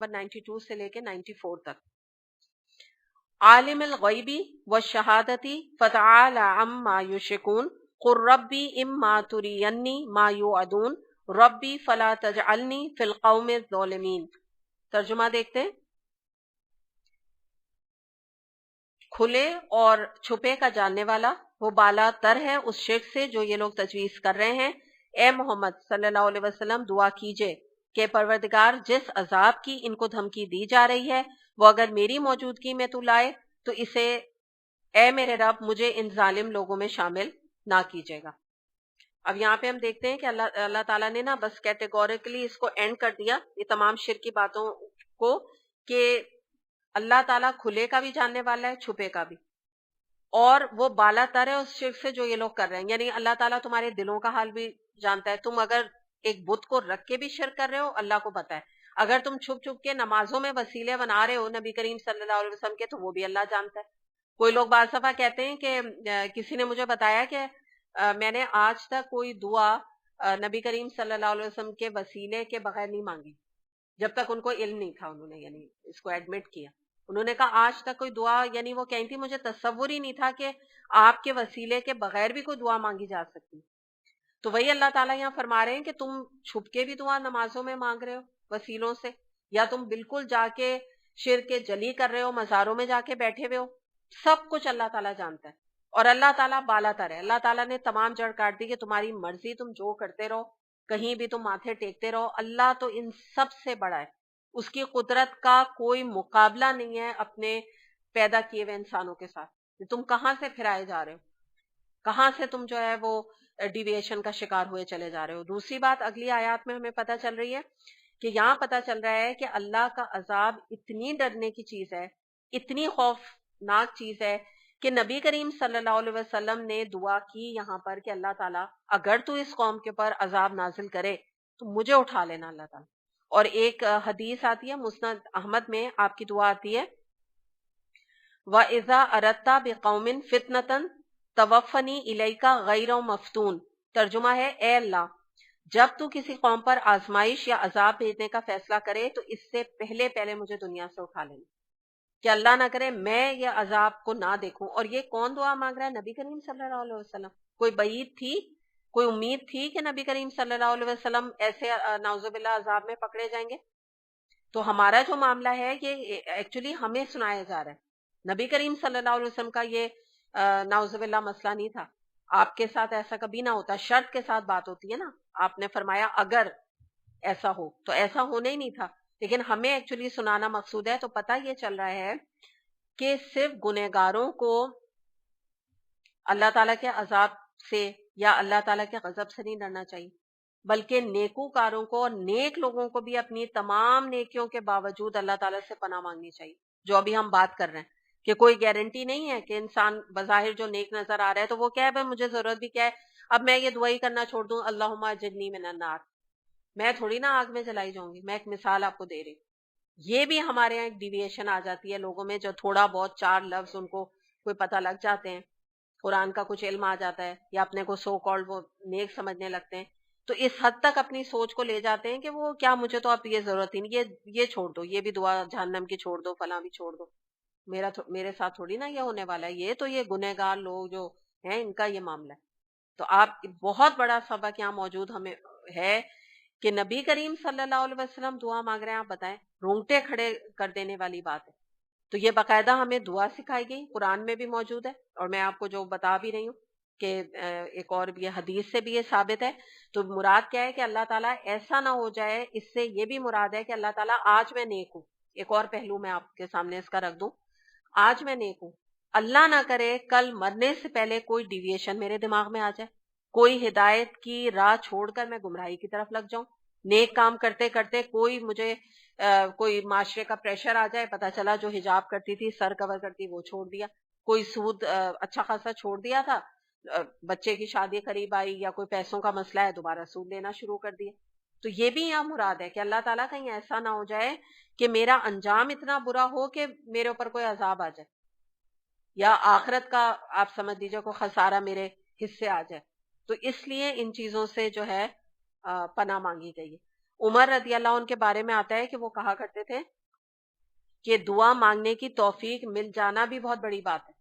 Number 92 سے لے کے 94 تک. عالم الغیبی والشہادتی فتعال عما یشرکون قل ربی اما ترینی ما یوعدون ربی فلا تجعلنی فی القوم الظالمین. ترجمہ دیکھتے ہیں. کھلے اور چھپے کا جاننے والا، وہ بالا تر ہے اس شرک سے جو یہ لوگ تجویز کر رہے ہیں. اے محمد صلی اللہ علیہ وسلم دعا کیجئے کہ پروردگار جس عذاب کی ان کو دھمکی دی جا رہی ہے وہ اگر میری موجودگی میں تو لائے تو اسے اے میرے رب مجھے ان ظالم لوگوں میں شامل نہ کیجیے گا. اب یہاں پہ ہم دیکھتے ہیں کہ اللہ تعالیٰ نے نا بس کیٹیگوریکلی اس کو اینڈ کر دیا یہ تمام شرک کی باتوں کو کہ اللہ تعالیٰ کھلے کا بھی جاننے والا ہے، چھپے کا بھی، اور وہ بالا تر ہے اس شرک سے جو یہ لوگ کر رہے ہیں. یعنی اللہ تعالیٰ تمہارے دلوں کا حال بھی جانتا ہے. تم اگر ایک بت کو رکھ کے بھی شرک کر رہے ہو اللہ کو پتا ہے. اگر تم چھپ چھپ کے نمازوں میں وسیلے بنا رہے ہو نبی کریم صلی اللہ علیہ وسلم کے تو وہ بھی اللہ جانتا ہے. کوئی لوگ بعض دفعہ کہتے ہیں کہ کسی نے مجھے بتایا کہ میں نے آج تک کوئی دعا نبی کریم صلی اللہ علیہ وسلم کے وسیلے کے بغیر نہیں مانگی جب تک ان کو علم نہیں تھا. انہوں نے یعنی اس کو ایڈمٹ کیا. انہوں نے کہا آج تک کوئی دعا، یعنی وہ کہیں تھی مجھے تصور ہی نہیں تھا کہ آپ کے وسیلے کے بغیر بھی کوئی دعا مانگی جا سکتی. تو وہی اللہ تعالیٰ یہاں فرما رہے ہیں کہ تم چھپ کے بھی دعا نمازوں میں مانگ رہے ہو وسیلوں سے، یا تم بالکل جا کے شرک جلی کر رہے ہو، مزاروں میں جا کے بیٹھے ہوئے ہو. سب کچھ اللہ تعالیٰ جانتا ہے اور اللہ تعالیٰ بالا تر ہے. اللہ تعالیٰ نے تمام جڑ کاٹ دی کہ تمہاری مرضی، تم جو کرتے رہو، کہیں بھی تم ماتھے ٹیکتے رہو. اللہ تو ان سب سے بڑا ہے. اس کی قدرت کا کوئی مقابلہ نہیں ہے اپنے پیدا کیے ہوئے انسانوں کے ساتھ. تم کہاں سے پھرائے جا رہے ہو، کہاں سے تم جو ہے وہ ڈیویشن کا شکار ہوئے چلے جا رہے ہو. دوسری بات اگلی آیات میں ہمیں پتہ چل رہی ہے کہ یہاں پتہ چل رہا ہے کہ اللہ کا عذاب اتنی ڈرنے کی چیز ہے، اتنی خوفناک چیز ہے کہ نبی کریم صلی اللہ علیہ وسلم نے دعا کی یہاں پر کہ اللہ تعالیٰ اگر تو اس قوم کے اوپر عذاب نازل کرے تو مجھے اٹھا لینا اللہ تعالیٰ. اور ایک حدیث آتی ہے مسند احمد میں، آپ کی دعا آتی ہے وَإِذَا أَرَدْتَ بِقَوْمٍ فِتْنَةً توفنی الیکا غیر مفتون. ترجمہ ہے اے اللہ جب تو کسی قوم پر آزمائش یا عذاب بھیجنے کا فیصلہ کرے تو اس سے پہلے مجھے دنیا سے اٹھا لینا، کہ اللہ نہ کرے میں یہ عذاب کو نہ دیکھوں. اور یہ کون دعا مانگ رہا ہے؟ نبی کریم صلی اللہ علیہ وسلم. کوئی بعید تھی، کوئی امید تھی کہ نبی کریم صلی اللہ علیہ وسلم ایسے نعوذ باللہ عذاب میں پکڑے جائیں گے؟ تو ہمارا جو معاملہ ہے یہ ایکچولی ہمیں سنایا جا رہا ہے. نبی کریم صلی اللہ علیہ وسلم کا یہ نعوذ باللہ مسئلہ نہیں تھا. آپ کے ساتھ ایسا کبھی نہ ہوتا. شرط کے ساتھ بات ہوتی ہے نا، آپ نے فرمایا اگر ایسا ہو، تو ایسا ہونا ہی نہیں تھا. لیکن ہمیں ایکچولی سنانا مقصود ہے. تو پتہ یہ چل رہا ہے کہ صرف گنہگاروں کو اللہ تعالیٰ کے عذاب سے یا اللہ تعالیٰ کے غضب سے نہیں ڈرنا چاہیے، بلکہ نیکوکاروں کو اور نیک لوگوں کو بھی اپنی تمام نیکیوں کے باوجود اللہ تعالیٰ سے پناہ مانگنی چاہیے. جو ابھی ہم بات کر رہے ہیں کہ کوئی گارنٹی نہیں ہے کہ انسان بظاہر جو نیک نظر آ رہا ہے تو وہ کیا ہے بھائی مجھے ضرورت بھی کیا ہے، اب میں یہ دعائی کرنا چھوڑ دوں اللہم اجرنی من النار. میں تھوڑی نا آگ میں جلائی جاؤں گی. میں ایک مثال آپ کو دے رہی ہوں. یہ بھی ہمارے یہاں ایک ڈیویشن آ جاتی ہے لوگوں میں، جو تھوڑا بہت چار لفظ ان کو کوئی پتہ لگ جاتے ہیں، قرآن کا کچھ علم آ جاتا ہے یا اپنے کو سو کالڈ وہ نیک سمجھنے لگتے ہیں، تو اس حد تک اپنی سوچ کو لے جاتے ہیں کہ وہ کیا مجھے تو اب یہ ضرورت ہی نہیں، یہ چھوڑ دو، یہ بھی دعا جہنم کی چھوڑ دو، فلاں بھی چھوڑ دو، میرے ساتھ تھوڑی نا یہ ہونے والا ہے. یہ گنہگار لوگ جو ہیں ان کا یہ معاملہ ہے. تو آپ بہت بڑا سبق یہاں موجود ہمیں ہے کہ نبی کریم صلی اللہ علیہ وسلم دعا مانگ رہے ہیں. آپ بتائیں، رونگٹے کھڑے کر دینے والی بات ہے. تو یہ باقاعدہ ہمیں دعا سکھائی گئی، قرآن میں بھی موجود ہے، اور میں آپ کو جو بتا بھی رہی ہوں کہ ایک اور بھی حدیث سے بھی یہ ثابت ہے. تو مراد کیا ہے کہ اللہ تعالیٰ ایسا نہ ہو جائے. اس سے یہ بھی مراد ہے کہ اللہ تعالیٰ آج میں نیک ہوں. ایک اور پہلو میں آپ کے سامنے اس کا رکھ دوں، آج میں نیک ہوں، اللہ نہ کرے کل مرنے سے پہلے کوئی ڈیویشن میرے دماغ میں آ جائے، کوئی ہدایت کی راہ چھوڑ کر میں گمراہی کی طرف لگ جاؤں، نیک کام کرتے کرتے کوئی مجھے کوئی معاشرے کا پریشر آ جائے، پتہ چلا جو حجاب کرتی تھی، سر کور کرتی، وہ چھوڑ دیا، کوئی سود اچھا خاصا چھوڑ دیا تھا، بچے کی شادی قریب آئی یا کوئی پیسوں کا مسئلہ ہے، دوبارہ سود لینا شروع کر دیا. تو یہ بھی یہاں مراد ہے کہ اللہ تعالیٰ کہیں ایسا نہ ہو جائے کہ میرا انجام اتنا برا ہو کہ میرے اوپر کوئی عذاب آ جائے، یا آخرت کا آپ سمجھ لیجیے کوئی خسارہ میرے حصے آ جائے. تو اس لیے ان چیزوں سے جو ہے پناہ مانگی گئی ہے. عمر رضی اللہ عنہ کے بارے میں آتا ہے کہ وہ کہا کرتے تھے کہ دعا مانگنے کی توفیق مل جانا بھی بہت بڑی بات ہے۔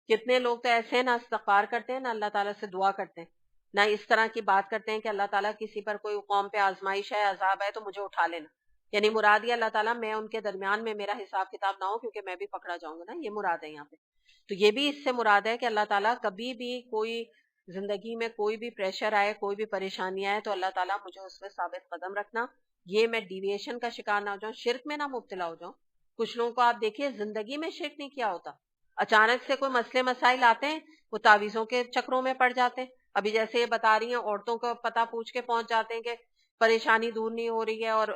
کتنے لوگ تو ایسے نہ استغفار کرتے ہیں نہ اللہ تعالیٰ سے دعا کرتے ہیں، نہ اس طرح کی بات کرتے ہیں کہ اللہ تعالیٰ کسی پر کوئی قوم پہ آزمائش ہے، عذاب ہے تو مجھے اٹھا لینا، یعنی مراد یہ اللہ تعالیٰ میں ان کے درمیان میں میرا حساب کتاب نہ ہو کیونکہ میں بھی پکڑا جاؤں گا نا، یہ مراد ہے یہاں پہ۔ تو یہ بھی اس سے مراد ہے کہ اللہ تعالیٰ کبھی بھی کوئی زندگی میں کوئی بھی پریشر آئے، کوئی بھی پریشانی آئے تو اللہ تعالیٰ مجھے اس میں ثابت قدم رکھنا، یہ میں ڈیویشن کا شکار نہ ہو جاؤں، شرک میں نہ مبتلا ہو جاؤں۔ کچھ لوگوں کو آپ دیکھیے زندگی میں شرک نہیں کیا ہوتا، اچانک سے کوئی مسئلے مسائل آتے ہیں وہ تعویذوں کے چکروں میں پڑ جاتے ہیں۔ ابھی جیسے یہ بتا رہی ہیں عورتوں کا پتہ پوچھ کے پہنچ جاتے ہیں کہ پریشانی دور نہیں ہو رہی ہے اور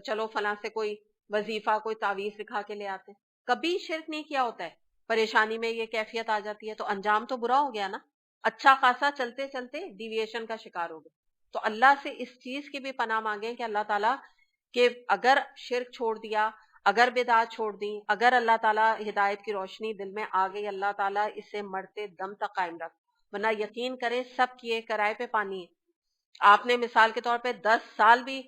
چلو فلاں سے کوئی وظیفہ کوئی تعویذ لکھا کے لے آتے ہیں۔ کبھی شرک نہیں کیا ہوتا ہے، پریشانی میں یہ کیفیت آ جاتی ہے تو انجام تو برا ہو گیا نا، اچھا خاصا چلتے چلتے ڈیویشن کا شکار ہو گئے۔ تو اللہ سے اس چیز کی بھی پناہ مانگیں کہ اللہ تعالیٰ کہ اگر شرک چھوڑ دیا، اگر بدعات چھوڑ دی، اگر اللہ تعالیٰ ہدایت کی روشنی دل میں آ گئی، اللہ تعالیٰ اسے مرتے دم تک قائم رکھ، ورنہ یقین کریں سب کیے کرائے پہ پانی ہے۔ آپ نے مثال کے طور پہ 10 سال بھی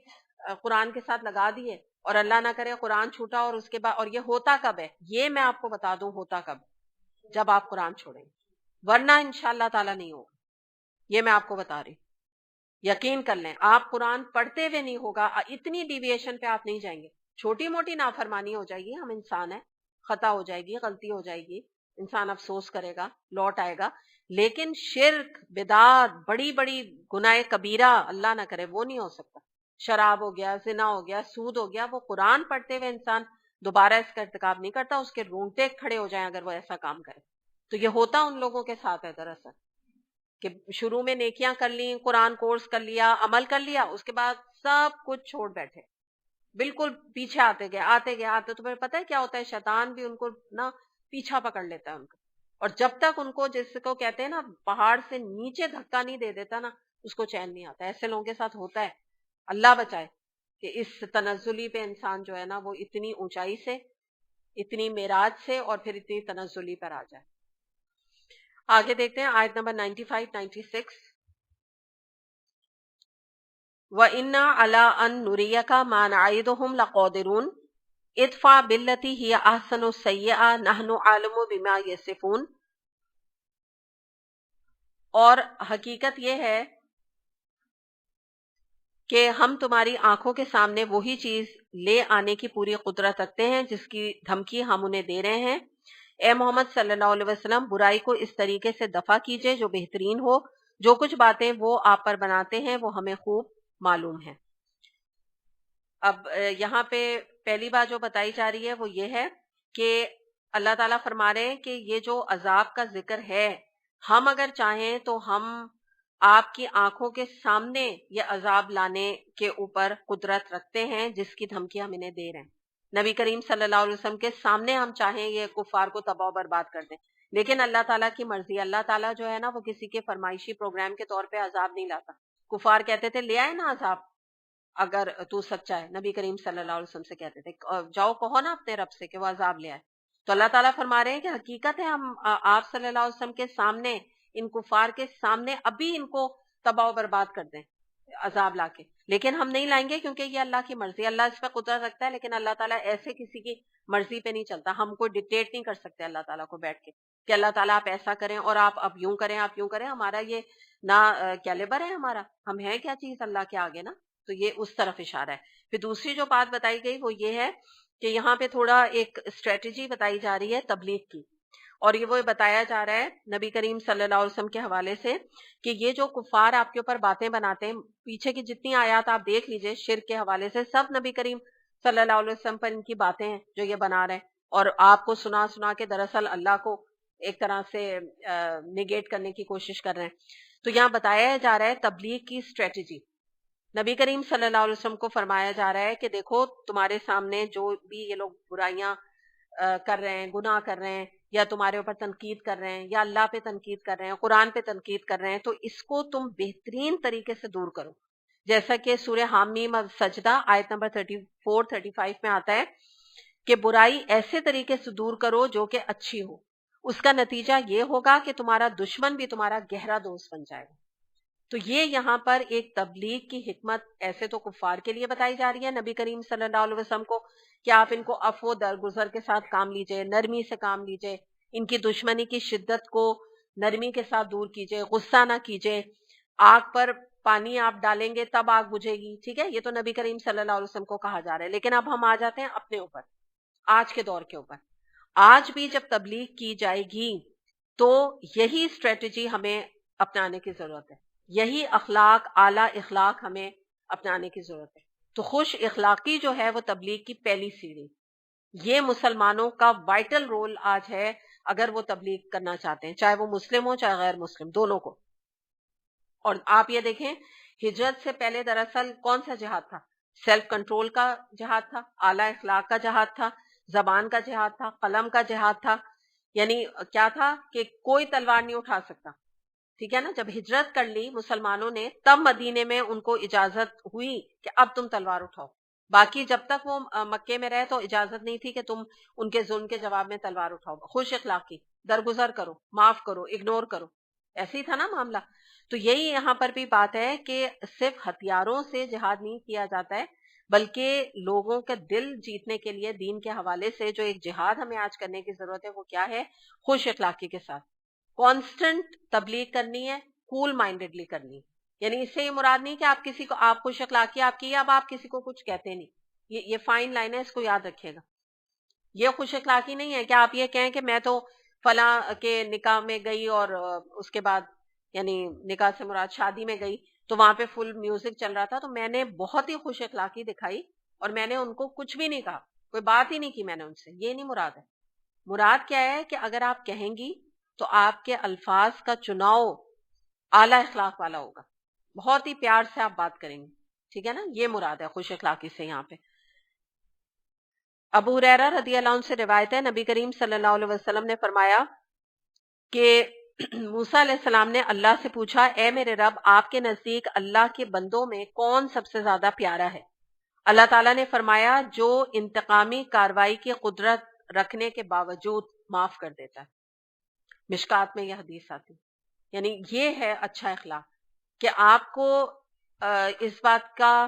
قرآن کے ساتھ لگا دیے اور اللہ نہ کرے قرآن چھوٹا اور اس کے بعد، اور یہ ہوتا کب ہے، یہ میں آپ کو بتا دوں ہوتا کب، جب آپ قرآن چھوڑیں، ورنہ انشاءاللہ تعالیٰ نہیں ہوگا، یہ میں آپ کو بتا رہی، یقین کر لیں۔ آپ قرآن پڑھتے ہوئے نہیں ہوگا، اتنی ڈیویشن پہ آپ نہیں جائیں گے، چھوٹی موٹی نافرمانی ہو جائے گی، ہم انسان ہیں، خطا ہو جائے گی، غلطی ہو جائے گی، انسان افسوس کرے گا، لوٹ آئے گا، لیکن شرک بدعات بڑی بڑی گناہ کبیرہ اللہ نہ کرے وہ نہیں ہو سکتا۔ شراب ہو گیا، زنا ہو گیا، سود ہو گیا، وہ قرآن پڑھتے ہوئے انسان دوبارہ اس کا ارتکاب نہیں کرتا، اس کے رونگٹے کھڑے ہو جائیں اگر وہ ایسا کام کرے۔ تو یہ ہوتا ان لوگوں کے ساتھ ہے دراصل کہ شروع میں نیکیاں کر لیں، قرآن کورس کر لیا، عمل کر لیا، اس کے بعد سب کچھ چھوڑ بیٹھے، بالکل پیچھے آتے گئے تو پھر پتہ ہے کیا ہوتا ہے، شیطان بھی ان کو نا پیچھا پکڑ لیتا ہے ان کا، اور جب تک ان کو جس کو کہتے ہیں نا پہاڑ سے نیچے دھکا نہیں دے دیتا نا اس کو چین نہیں آتا۔ ایسے لوگوں کے ساتھ ہوتا ہے، اللہ بچائے کہ اس تنزلی پہ انسان جو ہے نا وہ اتنی اونچائی سے، اتنی معراج سے اور پھر اتنی تنزلی پر آ جائے۔ آگے دیکھتے ہیں آیت نمبر 95 96۔ وَإِنَّا عَلَىٰ أَن نُرِيَكَ مَا نَعِدُهُمْ لَقَادِرُونَ ادْفَعْ بِالَّتِي هِيَ أَحْسَنُ السَّيِّئَةَ نَحْنُ أَعْلَمُ بِمَا يَصِفُونَ۔ اور حقیقت یہ ہے کہ ہم تمہاری آنکھوں کے سامنے وہی چیز لے آنے کی پوری قدرت رکھتے ہیں جس کی دھمکی ہم انہیں دے رہے ہیں۔ اے محمد صلی اللہ علیہ وسلم برائی کو اس طریقے سے دفع کیجئے جو بہترین ہو، جو کچھ باتیں وہ آپ پر بناتے ہیں وہ ہمیں خوب معلوم ہے۔ اب یہاں پہ پہلی بات جو بتائی جا رہی ہے وہ یہ ہے کہ اللہ تعالیٰ فرما رہے ہیں کہ یہ جو عذاب کا ذکر ہے، ہم اگر چاہیں تو ہم آپ کی آنکھوں کے سامنے یہ عذاب لانے کے اوپر قدرت رکھتے ہیں جس کی دھمکی ہم انہیں دے رہے ہیں۔ نبی کریم صلی اللہ علیہ وسلم کے سامنے ہم چاہیں یہ کفار کو تباہ و برباد کر دیں، لیکن اللہ تعالیٰ کی مرضی، اللہ تعالیٰ جو ہے نا وہ کسی کے فرمائشی پروگرام کے طور پہ عذاب نہیں لاتا۔ کفار کہتے تھے لے آئے نا عذاب اگر تو سچا ہے، نبی کریم صلی اللہ علیہ وسلم سے کہتے تھے جاؤ کہو نا اپنے رب سے کہ وہ عذاب لے آئے۔ تو اللہ تعالیٰ فرما رہے ہیں کہ حقیقت ہے ہم آپ صلی اللہ علیہ وسلم کے سامنے، ان کفار کے سامنے ابھی ان کو تباہ و برباد کر دیں عذاب لا کے، لیکن ہم نہیں لائیں گے کیونکہ یہ اللہ کی مرضی، اللہ اس پہ قدرت رکھتا ہے، لیکن اللہ تعالیٰ ایسے کسی کی مرضی پہ نہیں چلتا۔ ہم کوئی ڈکٹیٹ نہیں کر سکتے اللہ تعالیٰ کو بیٹھ کے کہ اللہ تعالیٰ آپ ایسا کریں اور آپ اب یوں کریں، آپ یوں کریں، ہمارا یہ نہ کیلیبر ہے، ہمارا ہم ہیں کیا چیز اللہ کے آگے نا۔ تو یہ اس طرف اشارہ ہے۔ پھر دوسری جو بات بتائی گئی وہ یہ ہے کہ یہاں پہ تھوڑا ایک اسٹریٹجی بتائی جا رہی ہے تبلیغ کی، اور یہ وہ بتایا جا رہا ہے نبی کریم صلی اللہ علیہ وسلم کے حوالے سے کہ یہ جو کفار آپ کے اوپر باتیں بناتے ہیں، پیچھے کی جتنی آیات آپ دیکھ لیجئے شرک کے حوالے سے، سب نبی کریم صلی اللہ علیہ وسلم پر ان کی باتیں ہیں جو یہ بنا رہے ہیں، اور آپ کو سنا سنا کے دراصل اللہ کو ایک طرح سے نگیٹ کرنے کی کوشش کر رہے ہیں۔ تو یہاں بتایا جا رہا ہے تبلیغ کی اسٹریٹجی، نبی کریم صلی اللہ علیہ وسلم کو فرمایا جا رہا ہے کہ دیکھو تمہارے سامنے جو بھی یہ لوگ برائیاں کر رہے ہیں، گناہ کر رہے ہیں، یا تمہارے اوپر تنقید کر رہے ہیں، یا اللہ پہ تنقید کر رہے ہیں، قرآن پہ تنقید کر رہے ہیں، تو اس کو تم بہترین طریقے سے دور کرو، جیسا کہ سورہ حامیم السجدہ آیت نمبر 34-35 میں آتا ہے کہ برائی ایسے طریقے سے دور کرو جو کہ اچھی ہو، اس کا نتیجہ یہ ہوگا کہ تمہارا دشمن بھی تمہارا گہرا دوست بن جائے گا۔ تو یہ یہاں پر ایک تبلیغ کی حکمت ایسے تو کفار کے لیے بتائی جا رہی ہے نبی کریم صلی اللہ علیہ وسلم کو کہ آپ ان کو عفو درگزر کے ساتھ کام لیجئے، نرمی سے کام لیجئے، ان کی دشمنی کی شدت کو نرمی کے ساتھ دور کیجئے، غصہ نہ کیجئے، آگ پر پانی آپ ڈالیں گے تب آگ بجھے گی، ٹھیک ہے، یہ تو نبی کریم صلی اللہ علیہ وسلم کو کہا جا رہا ہے. لیکن اب ہم آ جاتے ہیں اپنے اوپر، آج کے دور کے اوپر. آج بھی جب تبلیغ کی جائے گی تو یہی اسٹریٹجی ہمیں اپنانے کی ضرورت ہے، یہی اخلاق، اعلیٰ اخلاق ہمیں اپنانے کی ضرورت ہے. تو خوش اخلاقی جو ہے وہ تبلیغ کی پہلی سیڑھی، یہ مسلمانوں کا وائٹل رول آج ہے اگر وہ تبلیغ کرنا چاہتے ہیں، چاہے وہ مسلم ہو چاہے غیر مسلم، دونوں کو. اور آپ یہ دیکھیں ہجرت سے پہلے دراصل کون سا جہاد تھا؟ سیلف کنٹرول کا جہاد تھا، اعلیٰ اخلاق کا جہاد تھا، زبان کا جہاد تھا، قلم کا جہاد تھا. یعنی کیا تھا کہ کوئی تلوار نہیں اٹھا سکتا، ٹھیک ہے نا. جب ہجرت کر لی مسلمانوں نے تب مدینے میں ان کو اجازت ہوئی کہ اب تم تلوار اٹھاؤ. باقی جب تک وہ مکے میں رہے تو اجازت نہیں تھی کہ تم ان کے ظلم کے جواب میں تلوار اٹھاؤ. خوش اخلاقی، درگزر کرو، معاف کرو، اگنور کرو، ایسے ہی تھا نا معاملہ. تو یہی یہاں پر بھی بات ہے کہ صرف ہتھیاروں سے جہاد نہیں کیا جاتا ہے، بلکہ لوگوں کے دل جیتنے کے لیے دین کے حوالے سے جو ایک جہاد ہمیں آج کرنے کی ضرورت ہے وہ کیا ہے؟ خوش اخلاقی کے ساتھ کانسٹنٹ تبلیغ کرنی ہے، کول مائنڈڈلی کرنی ہے. یعنی اس سے یہ مراد نہیں کہ آپ کسی کو، آپ خوش اخلاقی آپ کی، اب آپ کسی کو کچھ کہتے نہیں. یہ فائن لائن ہے، اس کو یاد رکھیے گا. یہ خوش اخلاقی نہیں ہے کہ آپ یہ کہیں کہ میں تو فلاں کے نکاح میں گئی اور اس کے بعد، یعنی نکاح سے مراد شادی میں گئی تو وہاں پہ فل میوزک چل رہا تھا تو میں نے بہت ہی خوش اخلاقی دکھائی اور میں نے ان کو کچھ بھی نہیں کہا، کوئی بات ہی نہیں کی میں نے ان سے. یہ نہیں مراد ہے. مراد کیا ہے کہ اگر آپ کہیں گی تو آپ کے الفاظ کا چناؤ اعلیٰ اخلاق والا ہوگا، بہت ہی پیار سے آپ بات کریں گے، ٹھیک ہے نا. یہ مراد ہے خوش اخلاقی سے یہاں پہ. ابو ہریرہ رضی اللہ عنہ سے روایت ہے، نبی کریم صلی اللہ علیہ وسلم نے فرمایا کہ موسیٰ علیہ السلام نے اللہ سے پوچھا، اے میرے رب، آپ کے نزدیک اللہ کے بندوں میں کون سب سے زیادہ پیارا ہے؟ اللہ تعالیٰ نے فرمایا، جو انتقامی کاروائی کی قدرت رکھنے کے باوجود معاف کر دیتا ہے. مشکات میں یہ حدیث آتی. یعنی یہ ہے اچھا اخلاق کہ آپ کو اس بات کا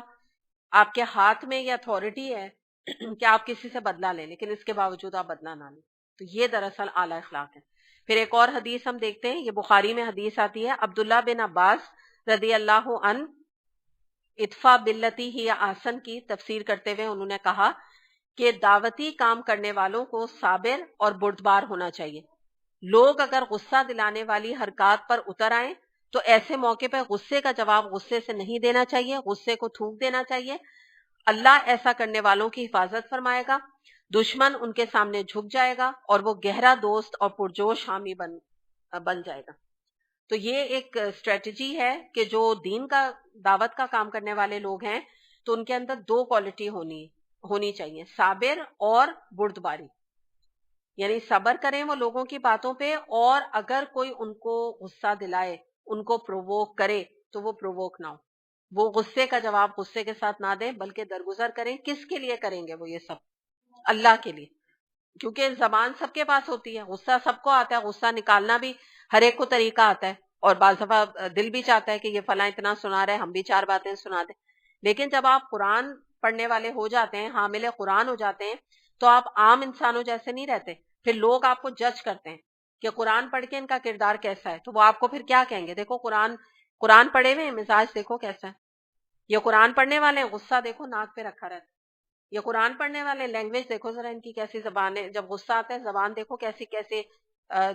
آپ کے ہاتھ میں یہ اتھارٹی ہے کہ آپ کسی سے بدلہ لیں لیکن اس کے باوجود آپ بدلہ نہ لیں. تو یہ دراصل اعلیٰ اخلاق ہے. پھر ایک اور حدیث ہم دیکھتے ہیں، یہ بخاری میں حدیث آتی ہے. عبداللہ بن عباس رضی اللہ عنہ ادفع باللتی ہی احسن کی تفسیر کرتے ہوئے انہوں نے کہا کہ دعوتی کام کرنے والوں کو صابر اور بردبار ہونا چاہیے. لوگ اگر غصہ دلانے والی حرکات پر اتر آئیں تو ایسے موقع پہ غصے کا جواب غصے سے نہیں دینا چاہیے، غصے کو تھوک دینا چاہیے. اللہ ایسا کرنے والوں کی حفاظت فرمائے گا، دشمن ان کے سامنے جھک جائے گا اور وہ گہرا دوست اور پرجوش حامی بن جائے گا. تو یہ ایک اسٹریٹجی ہے کہ جو دین کا دعوت کا کام کرنے والے لوگ ہیں تو ان کے اندر دو کوالٹی ہونی چاہیے، صابر اور بردباری. یعنی صبر کریں وہ لوگوں کی باتوں پہ، اور اگر کوئی ان کو غصہ دلائے، ان کو پرووک کرے تو وہ پرووک نہ ہو، وہ غصے کا جواب غصے کے ساتھ نہ دیں بلکہ درگزر کریں. کس کے لیے کریں گے وہ یہ سب؟ اللہ کے لیے. کیونکہ زبان سب کے پاس ہوتی ہے، غصہ سب کو آتا ہے، غصہ نکالنا بھی ہر ایک کو طریقہ آتا ہے، اور بعض دفعہ دل بھی چاہتا ہے کہ یہ فلاں اتنا سنا رہے ہم بھی چار باتیں سنا دیں. لیکن جب آپ قرآن پڑھنے والے ہو جاتے ہیں، حامل قرآن ہو جاتے ہیں، تو آپ عام انسانوں جیسے نہیں رہتے. پھر لوگ آپ کو جج کرتے ہیں کہ قرآن پڑھ کے ان کا کردار کیسا ہے، تو وہ آپ کو پھر کیا کہیں گے؟ دیکھو قرآن پڑھے ہوئے مزاج دیکھو کیسا ہے، یہ قرآن پڑھنے والے ہیں، غصہ دیکھو ناک پہ رکھا رہتا ہے. یہ قرآن پڑھنے والے لینگویج دیکھو ذرا ان کی کیسی زبان ہے، جب غصہ آتا ہے زبان دیکھو کیسے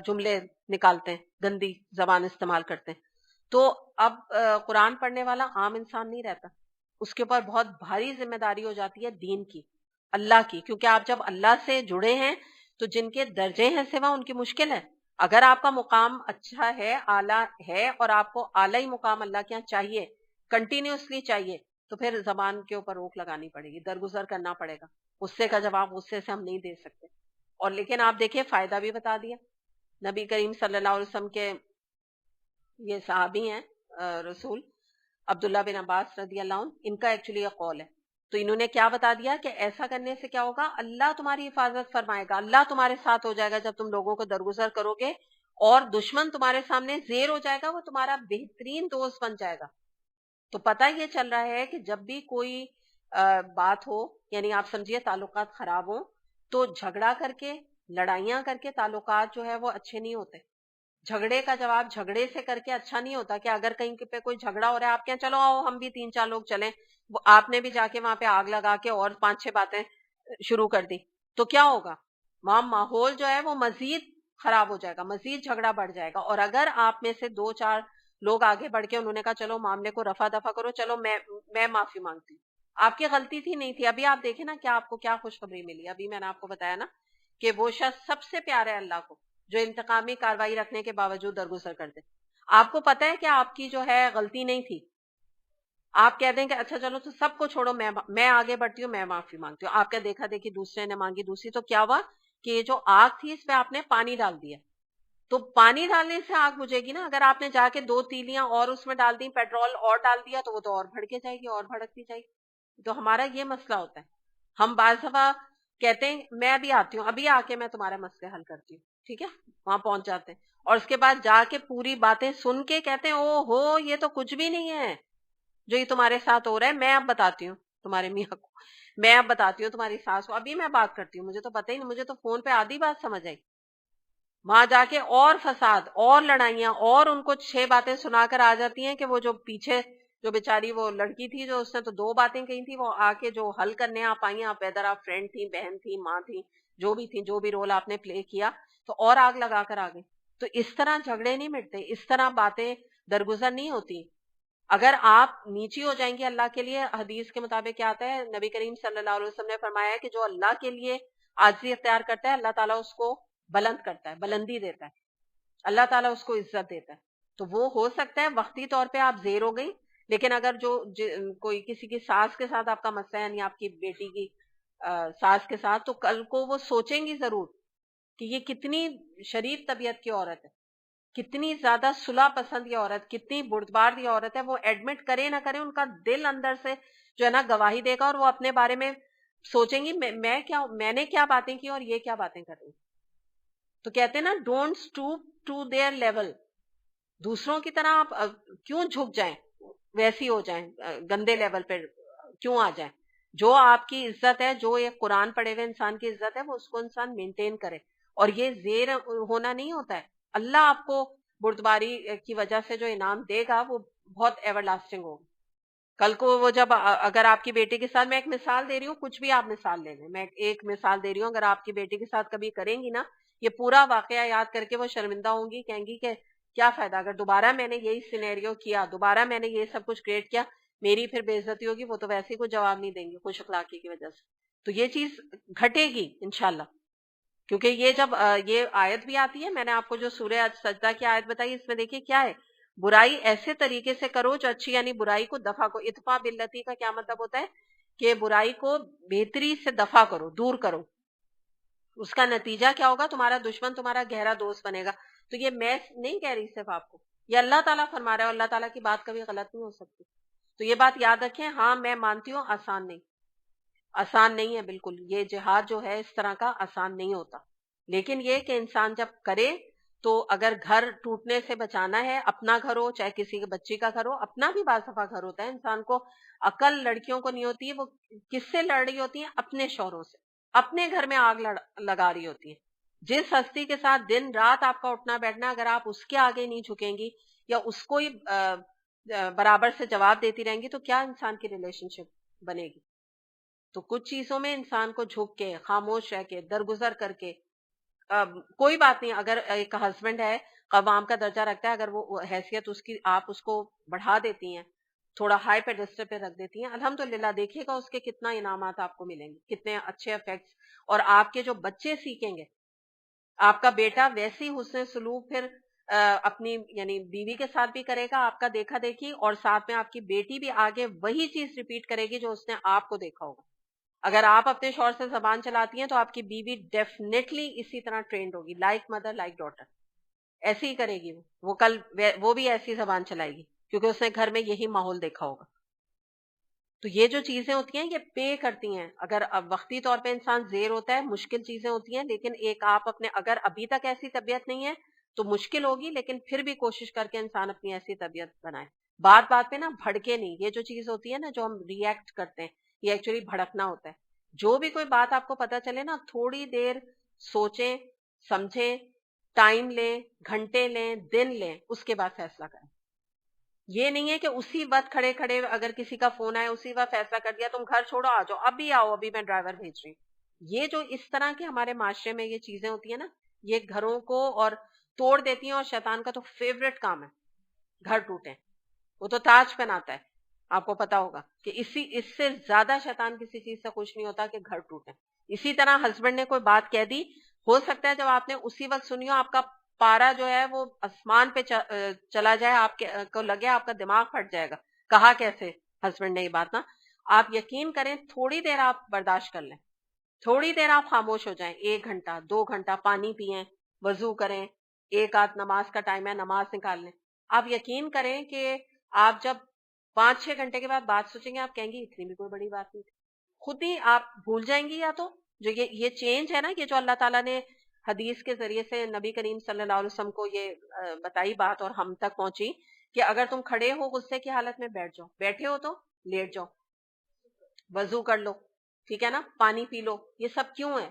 جملے نکالتے ہیں، گندی زبان استعمال کرتے ہیں. تو اب قرآن پڑھنے والا عام انسان نہیں رہتا، اس کے اوپر بہت بھاری ذمہ داری ہو جاتی ہے دین کی، اللہ کی. کیونکہ آپ جب اللہ سے جڑے ہیں تو جن کے درجے ہیں سوا ان کی مشکل ہے. اگر آپ کا مقام اچھا ہے، اعلیٰ ہے، اور آپ کو اعلیٰ مقام اللہ کے یہاں چاہیے، کنٹینیوسلی چاہیے، تو پھر زبان کے اوپر روک لگانی پڑے گی، درگزر کرنا پڑے گا. غصے کا جواب غصے سے ہم نہیں دے سکتے. اور لیکن آپ دیکھیں فائدہ بھی بتا دیا نبی کریم صلی اللہ علیہ وسلم کے. یہ صحابی ہیں رسول عبداللہ بن عباس رضی اللہ عنہ، ان کا ایکچولی یہ قول ہے. تو انہوں نے کیا بتا دیا کہ ایسا کرنے سے کیا ہوگا؟ اللہ تمہاری حفاظت فرمائے گا، اللہ تمہارے ساتھ ہو جائے گا جب تم لوگوں کو درگزر کرو گے اور دشمن تمہارے سامنے زیر ہو جائے گا، وہ تمہارا بہترین دوست بن جائے گا. تو پتہ یہ چل رہا ہے کہ جب بھی کوئی بات ہو، یعنی آپ سمجھیے تعلقات خراب ہوں، تو جھگڑا کر کے، لڑائیاں کر کے تعلقات جو ہے وہ اچھے نہیں ہوتے. جھگڑے کا جواب جھگڑے سے کر کے اچھا نہیں ہوتا. کہ اگر کہیں پہ کوئی جھگڑا ہو رہا ہے، آپ کہیں چلو آؤ ہم بھی 3-4 لوگ چلیں، وہ آپ نے بھی جا کے وہاں پہ آگ لگا کے اور 5-6 باتیں شروع کر دی، تو کیا ہوگا؟ وہاں ماحول جو ہے وہ مزید خراب ہو جائے گا، مزید جھگڑا بڑھ جائے گا. اور اگر آپ میں سے 2-4 لوگ آگے بڑھ کے انہوں نے کہا چلو معاملے کو رفع دفع کرو، چلو میں معافی مانگتی ہوں، آپ کی غلطی تھی نہیں تھی. ابھی آپ دیکھیں نا کیا آپ کو کیا خوشخبری ملی. ابھی میں نے آپ کو بتایا نا کہ وہ شخص سب سے پیارا ہے اللہ کو جو انتقامی کاروائی رکھنے کے باوجود درگزر کر دے. آپ کو پتا ہے کہ آپ کی جو ہے غلطی نہیں تھی، آپ کہہ دیں کہ اچھا چلو تو سب کو چھوڑو، میں آگے بڑھتی ہوں، میں معافی مانگتی ہوں. آپ کا دیکھا دیکھی دوسرے نے مانگی دوسری، تو کیا ہوا کہ یہ جو آگ تھی اس پہ آپ نے پانی ڈال دیا. تو پانی ڈالنے سے آگ بجھے گی نا. اگر آپ نے جا کے 2 تیلیاں اور اس میں ڈال دی، پیٹرول اور ڈال دیا، تو وہ تو اور بھڑکے جائے گی اور بھڑکتی جائے گی. تو ہمارا یہ مسئلہ ہوتا ہے. ہم بعض دفعہ کہتے ہیں میں ابھی آتی ہوں، ابھی آ کے میں تمہارے مسئلے حل کرتی ہوں، ٹھیک ہے، وہاں پہنچ جاتے ہیں، اور اس کے بعد جا کے پوری باتیں سن کے کہتے ہیں او ہو یہ تو کچھ بھی نہیں ہے جو یہ تمہارے ساتھ ہو رہا ہے. میں اب بتاتی ہوں تمہارے میاں کو، میں اب بتاتی ہوں تمہاری ساس کو، ابھی میں بات کرتی ہوں، مجھے تو پتہ ہی نہیں، مجھے تو فون پہ آدھی بات سمجھ آئی. وہاں جا کے اور فساد اور لڑائیاں، اور ان کو 6 باتیں سنا کر آ جاتی ہیں کہ وہ جو پیچھے جو بیچاری وہ لڑکی تھی جو اس نے تو 2 باتیں کہی تھی، وہ آ کے جو حل کرنے آپ آئی ہیں، آپ ادھر آپ فرینڈ تھی، بہن تھی، ماں تھی، جو بھی تھی، جو بھی رول آپ نے پلے کیا، تو اور آگ لگا کر آ گئی. تو اس طرح جھگڑے نہیں مٹتے، اس طرح باتیں درگزر نہیں ہوتی. اگر آپ نیچی ہو جائیں گے اللہ کے لیے، حدیث کے مطابق کیا آتا ہے، نبی کریم صلی اللہ علیہ وسلم نے فرمایا ہے کہ جو اللہ کے لیے عاجزی اختیار کرتا ہے اللہ تعالیٰ اس کو بلند کرتا ہے، بلندی دیتا ہے، اللہ تعالیٰ اس کو عزت دیتا ہے. تو وہ ہو سکتا ہے وقتی طور پہ آپ زیر ہو گئی، لیکن اگر کوئی کسی کی ساس کے ساتھ آپ کا مسئلہ ہے، یعنی آپ کی بیٹی کی ساس کے ساتھ، تو کل کو وہ سوچیں گی ضرور کہ یہ کتنی شریف طبیعت کی عورت ہے، کتنی زیادہ صلح پسند یہ عورت، کتنی بردبار یہ عورت ہے. وہ ایڈمٹ کرے نہ کرے، ان کا دل اندر سے جو ہے نا گواہی دے گا، اور وہ اپنے بارے میں سوچیں گی میں نے کیا باتیں کی اور یہ کیا باتیں کر رہی. تو کہتے ہیں نا don't stoop to their level, دوسروں کی طرح آپ کیوں جھک جائیں، ویسی ہو جائیں، گندے لیول پہ کیوں آ جائیں. جو آپ کی عزت ہے، جو ایک قرآن پڑھے ہوئے انسان کی عزت ہے، وہ اس کو انسان مینٹین کرے. اور یہ زیر ہونا نہیں ہوتا ہے. اللہ آپ کو بردباری کی وجہ سے جو انعام دے گا وہ بہت ایور لاسٹنگ ہوگا. کل کو وہ جب اگر آپ کی بیٹی کے ساتھ، میں ایک مثال دے رہی ہوں، کچھ بھی آپ مثال لے لیں، میں ایک مثال دے رہی ہوں، اگر آپ کی بیٹی کے ساتھ کبھی کریں گی نا یہ پورا واقعہ یاد کر کے وہ شرمندہ ہوں گی، کہیں گی کہ کیا فائدہ، اگر دوبارہ میں نے یہی سینیریو کیا، دوبارہ میں نے یہ سب کچھ کریٹ کیا، میری پھر بے عزتی ہوگی. وہ تو ویسے ہی کوئی جواب نہیں دیں گے خوش اخلاقی کی وجہ سے. تو یہ چیز گھٹے گی انشاءاللہ. کیونکہ یہ جب یہ آیت بھی آتی ہے، میں نے آپ کو جو سورہ سجدہ کی آیت بتائی، اس میں دیکھیے کیا ہے، برائی ایسے طریقے سے کرو جو اچھی، یعنی برائی کو دفع کو. ادفع باللتی کا کیا مطلب ہوتا ہے کہ برائی کو بہتری سے دفع کرو، دور کرو. اس کا نتیجہ کیا ہوگا، تمہارا دشمن تمہارا گہرا دوست بنے گا. تو یہ میں نہیں کہہ رہی صرف آپ کو، یہ اللہ تعالیٰ فرما رہا ہے، اور اللہ تعالیٰ کی بات کبھی غلط نہیں ہو سکتی. تو یہ بات یاد رکھیں. ہاں میں مانتی ہوں آسان نہیں، آسان نہیں ہے بالکل، یہ جہاد جو ہے اس طرح کا آسان نہیں ہوتا. لیکن یہ کہ انسان جب کرے تو اگر گھر ٹوٹنے سے بچانا ہے، اپنا گھر ہو چاہے کسی کے بچی کا گھر ہو، اپنا بھی بعض دفعہ گھر ہوتا ہے. انسان کو عقل لڑکیوں کو نہیں ہوتی ہے، وہ کس سے لڑ رہی ہوتی ہیں، اپنے شوہروں سے، اپنے گھر میں آگ لگا رہی ہوتی ہیں. جس ہستی کے ساتھ دن رات آپ کا اٹھنا بیٹھنا، اگر آپ اس کے آگے نہیں جھکیں گی یا اس کو ہی برابر سے جواب دیتی رہیں گی، تو کیا انسان کی ریلیشن شپ بنے گی. تو کچھ چیزوں میں انسان کو جھک کے، خاموش رہ کے، درگزر کر کے، کوئی بات نہیں. اگر ایک ہسبینڈ ہے قوام کا درجہ رکھتا ہے، اگر وہ حیثیت اس کی آپ اس کو بڑھا دیتی ہیں، تھوڑا ہائی پیڈسٹل پہ رکھ دیتی ہیں، الحمدللہ دیکھیے گا اس کے کتنا انعامات آپ کو ملیں گے، کتنے اچھے افیکٹس. اور آپ کے جو بچے سیکھیں گے، آپ کا بیٹا ویسی حسن سلوک پھر اپنی یعنی بیوی کے ساتھ بھی کرے گا، آپ کا دیکھا دیکھی، اور ساتھ میں آپ کی بیٹی بھی آگے وہی چیز ریپیٹ کرے گی جو اس نے آپ کو دیکھا ہوگا. اگر آپ اپنے شوہر سے زبان چلاتی ہیں تو آپ کی بیوی ڈیفینیٹلی اسی طرح ٹرینڈ ہوگی، لائک مدر لائک ڈاٹر، ایسے ہی کرے گی. وہ کل وہ بھی ایسی زبان چلائے گی کیونکہ اس نے گھر میں یہی ماحول دیکھا ہوگا. تو یہ جو چیزیں ہوتی ہیں یہ پے کرتی ہیں. اگر وقتی طور پہ انسان زیر ہوتا ہے، مشکل چیزیں ہوتی ہیں، لیکن ایک آپ اپنے، اگر ابھی تک ایسی طبیعت نہیں ہے تو مشکل ہوگی، لیکن پھر بھی کوشش کر کے انسان اپنی ایسی طبیعت بنائے. بات بات پہ نا بھڑکے نہیں. یہ جو چیز ہوتی ہے نا جو ہم ری ایکٹ کرتے ہیں، یہ ایکچولی بھڑکنا ہوتا ہے. جو بھی کوئی بات آپ کو پتا چلے نا، تھوڑی دیر سوچیں، سمجھیں، ٹائم لیں، گھنٹے لیں، دن لیں، اس کے بعد فیصلہ کریں. یہ نہیں ہے کہ اسی وقت کھڑے کھڑے اگر کسی کا فون آئے اسی وقت فیصلہ کر دیا تم گھر چھوڑو آ جاؤ، ابھی آؤ، ابھی میں ڈرائیور بھیج رہی ہوں. یہ جو اس طرح کے ہمارے معاشرے میں یہ چیزیں ہوتی ہیں نا، یہ گھروں کو اور توڑ دیتی ہیں. اور شیطان کا تو فیوریٹ کام ہے گھر ٹوٹے. وہ تو تاج پہناتا ہے، آپ کو پتا ہوگا کہ اس سے زیادہ شیطان کسی چیز سے خوش نہیں ہوتا کہ گھر ٹوٹے. اسی طرح ہسبینڈ نے کوئی بات کہہ دی، ہو سکتا ہے جب آپ نے اسی وقت سنی ہو آپ کا پارا جو ہے وہ آسمان پہ چلا جائے، آپ کو لگے آپ کا دماغ پھٹ جائے گا. کہا کیسے ہسبینڈ نے یہ بات نا؟ آپ یقین کریں تھوڑی دیر آپ برداشت کر لیں، تھوڑی دیر آپ خاموش ہو جائیں، 1 گھنٹہ 2 گھنٹہ پانی پئیں، وضو کریں، ایک آدھ نماز کا ٹائم ہے نماز نکال لیں. آپ یقین کریں کہ آپ جب 5-6 گھنٹے کے بعد بات سوچیں گے، آپ کہیں گے اتنی بھی کوئی بڑی بات نہیں تھی. خود ہی آپ بھول جائیں گی. یا تو جو یہ چینج ہے نا، یہ جو اللہ تعالیٰ نے حدیث کے ذریعے سے نبی کریم صلی اللہ علیہ وسلم کو یہ بتائی بات اور ہم تک پہنچی کہ اگر تم کھڑے ہو غصے کی حالت میں بیٹھ جاؤ، بیٹھے ہو تو لیٹ جاؤ، وضو کر لو، ٹھیک ہے نا، پانی پی لو. یہ سب کیوں ہے؟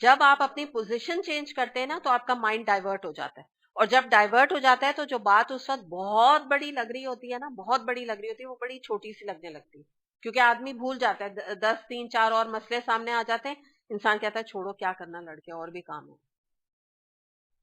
جب آپ اپنی پوزیشن چینج کرتے ہیں نا تو آپ کا مائنڈ ڈائیورٹ ہو جاتا ہے. اور جب ڈائیورٹ ہو جاتا ہے تو جو بات اس وقت بہت بڑی لگ رہی ہوتی ہے نا، بہت بڑی لگ رہی ہوتی ہے، وہ بڑی چھوٹی سی لگنے لگتی ہے. کیونکہ آدمی بھول جاتا ہے، 10 3 4 اور مسئلے سامنے آ جاتے ہیں، انسان کہتا ہے چھوڑو کیا کرنا لڑکے، اور بھی کام ہے.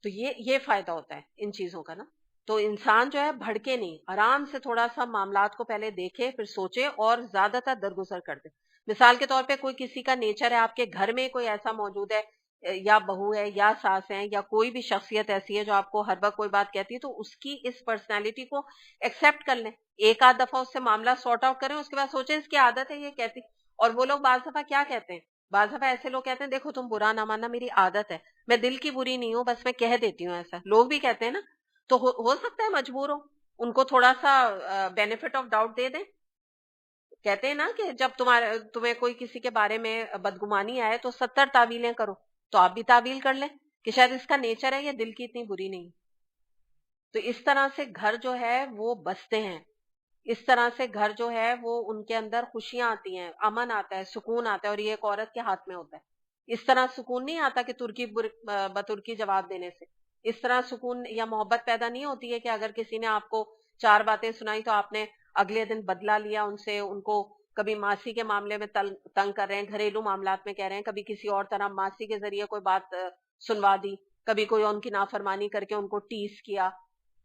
تو یہ فائدہ ہوتا ہے ان چیزوں کا نا. تو انسان جو ہے بھڑکے نہیں، آرام سے تھوڑا سا معاملات کو پہلے دیکھے، پھر سوچے اور زیادہ تر درگزر کر دے. مثال کے طور پہ کوئی کسی کا نیچر ہے، آپ کے گھر میں کوئی ایسا موجود ہے، یا بہو ہے یا ساس ہے یا کوئی بھی شخصیت ایسی ہے جو آپ کو ہر وقت کوئی بات کہتی ہے، تو اس کی اس پرسنالٹی کو ایکسپٹ کر لیں. ایک آدھ دفعہ اس سے معاملہ سارٹ آؤٹ کریں، اس کے بعد سوچیں اس کی عادت ہے یہ کہتی. اور وہ لوگ بعض دفعہ کیا کہتے ہیں، بعض دفعہ ایسے لوگ کہتے ہیں دیکھو تم برا نہ ماننا، میری عادت ہے، میں دل کی بری نہیں ہوں، بس میں کہہ دیتی ہوں. ایسا لوگ بھی کہتے ہیں نا. تو ہو سکتا ہے مجبور ہو، ان کو تھوڑا سا بینیفٹ آف ڈاؤٹ دے دیں. کہتے ہیں نا کہ جب تمہیں کوئی کسی کے بارے میں بدگمانی آئے تو 70 تعویلیں کرو. تو آپ بھی تعویل کر لیں کہ شاید اس کا نیچر ہے، یہ دل کی اتنی بری نہیں. تو اس طرح سے گھر جو ہے وہ بستے ہیں، اس طرح سے گھر جو ہے وہ ان کے اندر خوشیاں آتی ہیں، امن آتا ہے، سکون آتا ہے. اور یہ ایک عورت کے ہاتھ میں ہوتا ہے. اس طرح سکون نہیں آتا کہ ترکی بترکی جواب دینے سے. اس طرح سکون یا محبت پیدا نہیں ہوتی ہے کہ اگر کسی نے آپ کو 4 باتیں سنائی تو آپ نے اگلے دن بدلہ لیا ان سے، ان کو کبھی ماسی کے معاملے میں تنگ کر رہے ہیں، گھریلو معاملات میں کہہ رہے ہیں، کبھی کسی اور طرح ماسی کے ذریعے کوئی بات سنوا دی، کبھی کوئی ان کی نافرمانی کر کے ان کو ٹیس کیا.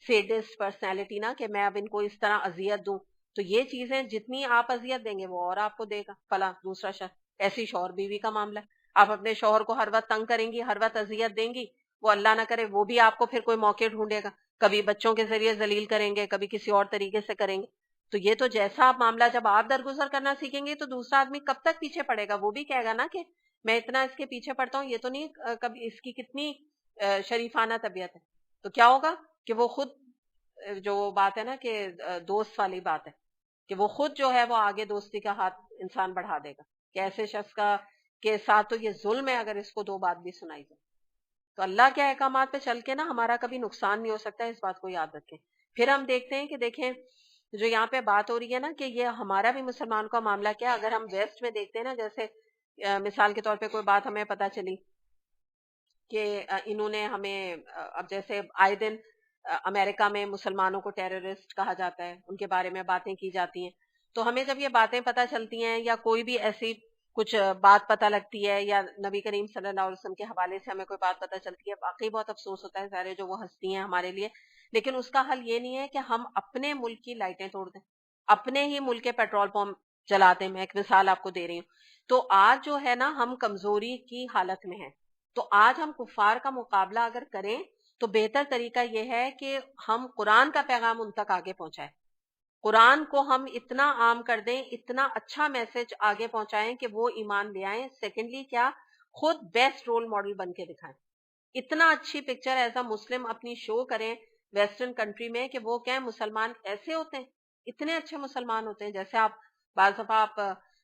سیڈسٹ پرسنالٹی نا، کہ میں اب ان کو اس طرح اذیت دوں. تو یہ چیزیں جتنی آپ اذیت دیں گے وہ اور آپ کو دے گا فلاں دوسرا شخص. ایسی شوہر بیوی کا معاملہ ہے، آپ اپنے شوہر کو ہر وقت تنگ کریں گی، ہر وقت اذیت دیں گی، وہ اللہ نہ کرے وہ بھی آپ کو پھر کوئی موقع ڈھونڈے گا، کبھی بچوں کے ذریعے ذلیل کریں گے، کبھی کسی اور طریقے سے کریں گے. تو یہ تو جیسا آپ معاملہ جب آپ درگزر کرنا سیکھیں گے تو دوسرا آدمی کب تک پیچھے پڑے گا؟ وہ بھی کہے گا نا کہ میں اتنا اس کے پیچھے پڑتا ہوں، یہ تو نہیں کبھی اس کی کتنی شریفانہ طبیعت ہے. تو کیا ہوگا کہ وہ خود جو بات ہے نا کہ دوست والی بات ہے، کہ وہ خود جو ہے وہ آگے دوستی کا ہاتھ انسان بڑھا دے گا کہ ایسے شخص کا کے ساتھ تو یہ ظلم ہے اگر اس کو 2 بات بھی سنائی جائے. تو اللہ کے احکامات پہ چل کے نا ہمارا کبھی نقصان نہیں ہو سکتا ہے، اس بات کو یاد رکھیں. پھر ہم دیکھتے ہیں کہ دیکھیں جو یہاں پہ بات ہو رہی ہے نا کہ یہ ہمارا بھی مسلمان کا معاملہ کیا. اگر ہم ویسٹ میں دیکھتے ہیں نا، جیسے مثال کے طور پہ کوئی بات ہمیں پتہ چلی کہ انہوں نے ہمیں اب جیسے آئے دن امریکہ میں مسلمانوں کو ٹیررسٹ کہا جاتا ہے، ان کے بارے میں باتیں کی جاتی ہیں. تو ہمیں جب یہ باتیں پتہ چلتی ہیں یا کوئی بھی ایسی کچھ بات پتہ لگتی ہے یا نبی کریم صلی اللہ علیہ وسلم کے حوالے سے ہمیں کوئی بات پتہ چلتی ہے، واقعی بہت افسوس ہوتا ہے سارے جو وہ ہستی ہیں ہمارے لیے. لیکن اس کا حل یہ نہیں ہے کہ ہم اپنے ملک کی لائٹیں توڑ دیں، اپنے ہی ملک کے پیٹرول پمپ جلاتے ہیں. میں ایک مثال آپ کو دے رہی ہوں. تو آج جو ہے نا ہم کمزوری کی حالت میں ہیں. تو آج ہم کفار کا مقابلہ اگر کریں تو بہتر طریقہ یہ ہے کہ ہم قرآن کا پیغام ان تک آگے پہنچائیں، قرآن کو ہم اتنا عام کر دیں، اتنا اچھا میسج آگے پہنچائیں کہ وہ ایمان لے آئیں. سیکنڈلی کیا، خود بیسٹ رول ماڈل بن کے دکھائیں. اتنا اچھی پکچر ایز اے مسلم اپنی شو کریں ویسٹرن کنٹری میں کہ وہ کہیں مسلمان ایسے ہوتے ہیں، اتنے اچھے مسلمان ہوتے ہیں. جیسے آپ بعض دفعہ آپ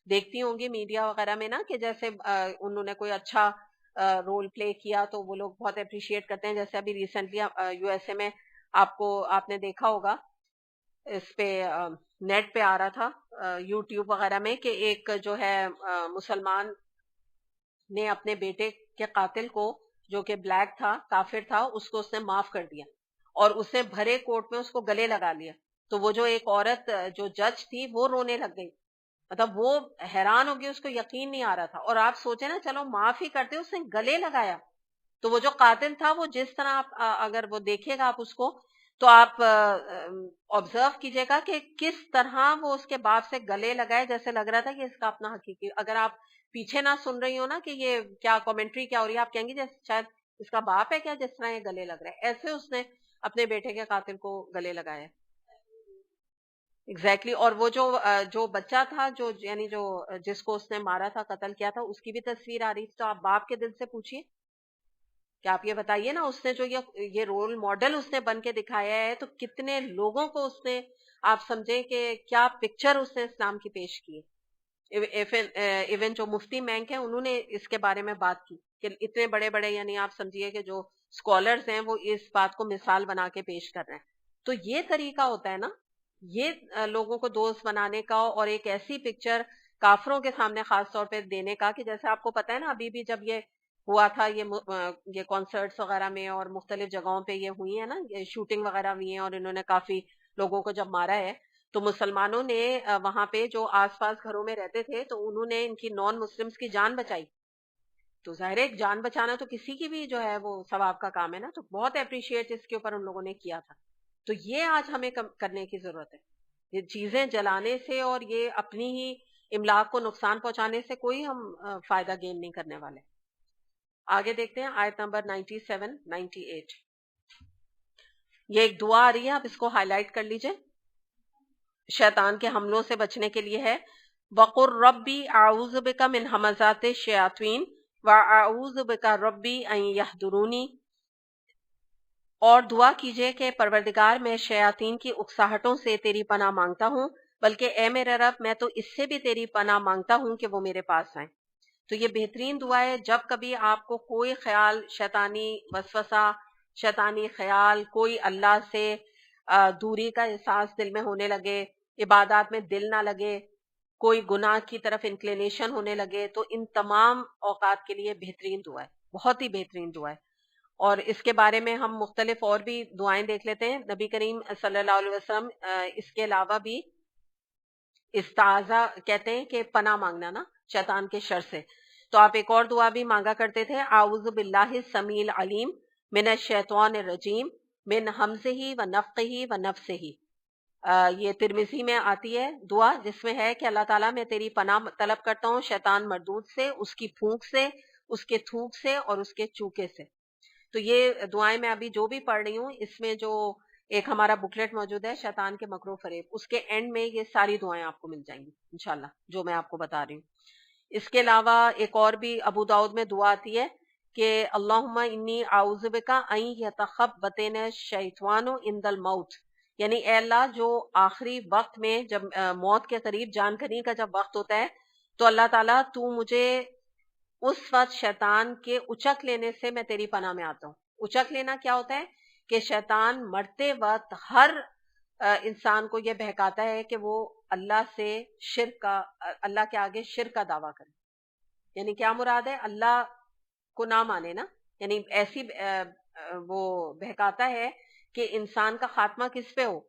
دیکھتی ہوں گی میڈیا وغیرہ میں نا کہ جیسے انہوں نے کوئی اچھا رول پلے کیا تو وہ لوگ بہت اپریشیٹ کرتے ہیں. جیسے ابھی ریسنٹلی USA میں آپ نے دیکھا ہوگا, اس پہ نیٹ پہ آ رہا تھا یوٹیوب وغیرہ میں, کہ ایک جو ہے مسلمان نے اپنے بیٹے کے قاتل کو, جو کہ بلیک تھا, کافر تھا, اس کو اس نے معاف کر دیا اور اس نے بھرے کورٹ میں اس کو گلے لگا لیا. تو وہ جو ایک عورت جو جج تھی وہ رونے لگ گئی, مطلب وہ حیران ہو گئی, اس کو یقین نہیں آ رہا تھا. اور آپ سوچیں نا, چلو معاف ہی کرتے, اس نے گلے لگایا. تو وہ جو قاتل تھا, وہ جس طرح آپ اگر وہ دیکھے گا آپ اس کو, تو آپ آبزرو کیجئے گا کہ کس طرح وہ اس کے باپ سے گلے لگائے, جیسے لگ رہا تھا کہ اس کا اپنا حقیقی. اگر آپ پیچھے نہ سن رہی ہو نا کہ یہ کیا کامنٹری کیا ہو رہی ہے, آپ کہیں گے جیسے شاید اس کا باپ ہے کیا جس طرح یہ گلے لگ رہا ہے. ایسے اس نے اپنے بیٹے کے قاتل کو گلے لگایا. ایگزیکٹلی. اور وہ جو بچہ تھا, جو یعنی جو جس کو اس نے مارا تھا, قتل کیا تھا, اس کی بھی تصویر آ رہی تھی. تو آپ باپ کے دل سے پوچھیے کہ آپ یہ بتائیے نا, اس نے جو یہ رول ماڈل اس نے بن کے دکھایا ہے, تو کتنے لوگوں کو اس نے, آپ سمجھیں کہ کیا پکچر اس نے اسلام کی پیش کی. ایون جو مفتی مینک ہیں, انہوں نے اس کے بارے میں بات کی کہ اتنے بڑے بڑے, یعنی آپ سمجھیے کہ جو اسکالرز ہیں وہ اس بات کو مثال بنا کے پیش کر رہے ہیں. تو یہ طریقہ ہوتا ہے نا, یہ لوگوں کو دوست بنانے کا, اور ایک ایسی پکچر کافروں کے سامنے خاص طور پہ دینے کا, کہ جیسے آپ کو پتا ہے نا, ابھی بھی جب یہ ہوا تھا, یہ کانسرٹس وغیرہ میں اور مختلف جگہوں پہ یہ ہوئی ہے نا, یہ شوٹنگ وغیرہ ہوئی ہیں, اور انہوں نے کافی لوگوں کو جب مارا ہے, تو مسلمانوں نے وہاں پہ جو آس پاس گھروں میں رہتے تھے, تو انہوں نے ان کی نان مسلمس کی جان بچائی. تو ظاہر ہے جان بچانا تو کسی کی بھی جو ہے وہ ثواب کا کام ہے نا, تو بہت اپریشیٹ اس کے اوپر ان لوگوں نے کیا تھا. تو یہ آج ہمیں کرنے کی ضرورت ہے. یہ چیزیں جلانے سے اور یہ اپنی ہی املاک کو نقصان پہنچانے سے کوئی ہم فائدہ گین نہیں کرنے والے. آگے دیکھتے ہیں آیت نمبر 97 98. یہ ایک دعا آ رہی ہے, آپ اس کو ہائی لائٹ کر لیجئے, شیطان کے حملوں سے بچنے کے لیے ہے. وَقُلْ رَبِّ أَعُوذُ بِكَ مِنْ ہَمَزَاتِ الشَّيَاطِينِ وَأَعُوذُ بِكَ رَبِّ أَنْ يَحْضُرُونِ. اور دعا کیجئے کہ پروردگار, میں شیاطین کی اکساہٹوں سے تیری پناہ مانگتا ہوں, بلکہ اے میرے رب, میں تو اس سے بھی تیری پناہ مانگتا ہوں کہ وہ میرے پاس آئیں. تو یہ بہترین دعا ہے. جب کبھی آپ کو کوئی خیال, شیطانی وسوسہ, شیطانی خیال, کوئی اللہ سے دوری کا احساس دل میں ہونے لگے, عبادات میں دل نہ لگے, کوئی گناہ کی طرف انکلینیشن ہونے لگے, تو ان تمام اوقات کے لیے بہترین دعا ہے, بہت ہی بہترین دعا ہے. اور اس کے بارے میں ہم مختلف اور بھی دعائیں دیکھ لیتے ہیں. نبی کریم صلی اللہ علیہ وسلم اس کے علاوہ بھی استعاذہ کہتے ہیں کہ پناہ مانگنا نا شیطان کے شر سے, تو آپ ایک اور دعا بھی مانگا کرتے تھے, اعوذ باللہ السمیع العلیم من الشیطان الرجیم من ہمزہ ونفخہ ونفثہ. یہ ترمذی میں آتی ہے دعا, جس میں ہے کہ اللہ تعالیٰ, میں تیری پناہ طلب کرتا ہوں شیطان مردود سے, اس کی پھونک سے, اس کے تھوک سے, اور اس کے چوکے سے. تو یہ دعائیں میں ابھی جو بھی پڑھ رہی ہوں, اس میں جو ایک ہمارا بکلیٹ موجود ہے شیطان کے مکر و فریب, اس کے اینڈ میں یہ ساری دعائیں آپ کو مل جائیں گی انشاءاللہ, جو میں آپ کو بتا رہی ہوں. اس کے علاوہ ایک اور بھی ابو داؤد میں دعا آتی ہے کہ اللہم انی اعوذ بک ان یتخبطنی الشیطان عند الموت, یعنی اے اللہ, جو آخری وقت میں جب موت کے قریب, جان کنی کا جب وقت ہوتا ہے, تو اللہ تعالیٰ تو مجھے اس وقت شیطان کے اچک لینے سے میں تیری پناہ میں آتا ہوں. اچک لینا کیا ہوتا ہے کہ شیطان مرتے وقت ہر انسان کو یہ بہکاتا ہے کہ وہ اللہ سے شرک کا, اللہ کے آگے شرک کا دعویٰ کرے. یعنی کیا مراد ہے, اللہ کو نہ مانے نا, یعنی ایسی وہ بہکاتا ہے کہ انسان کا خاتمہ کس پہ ہو,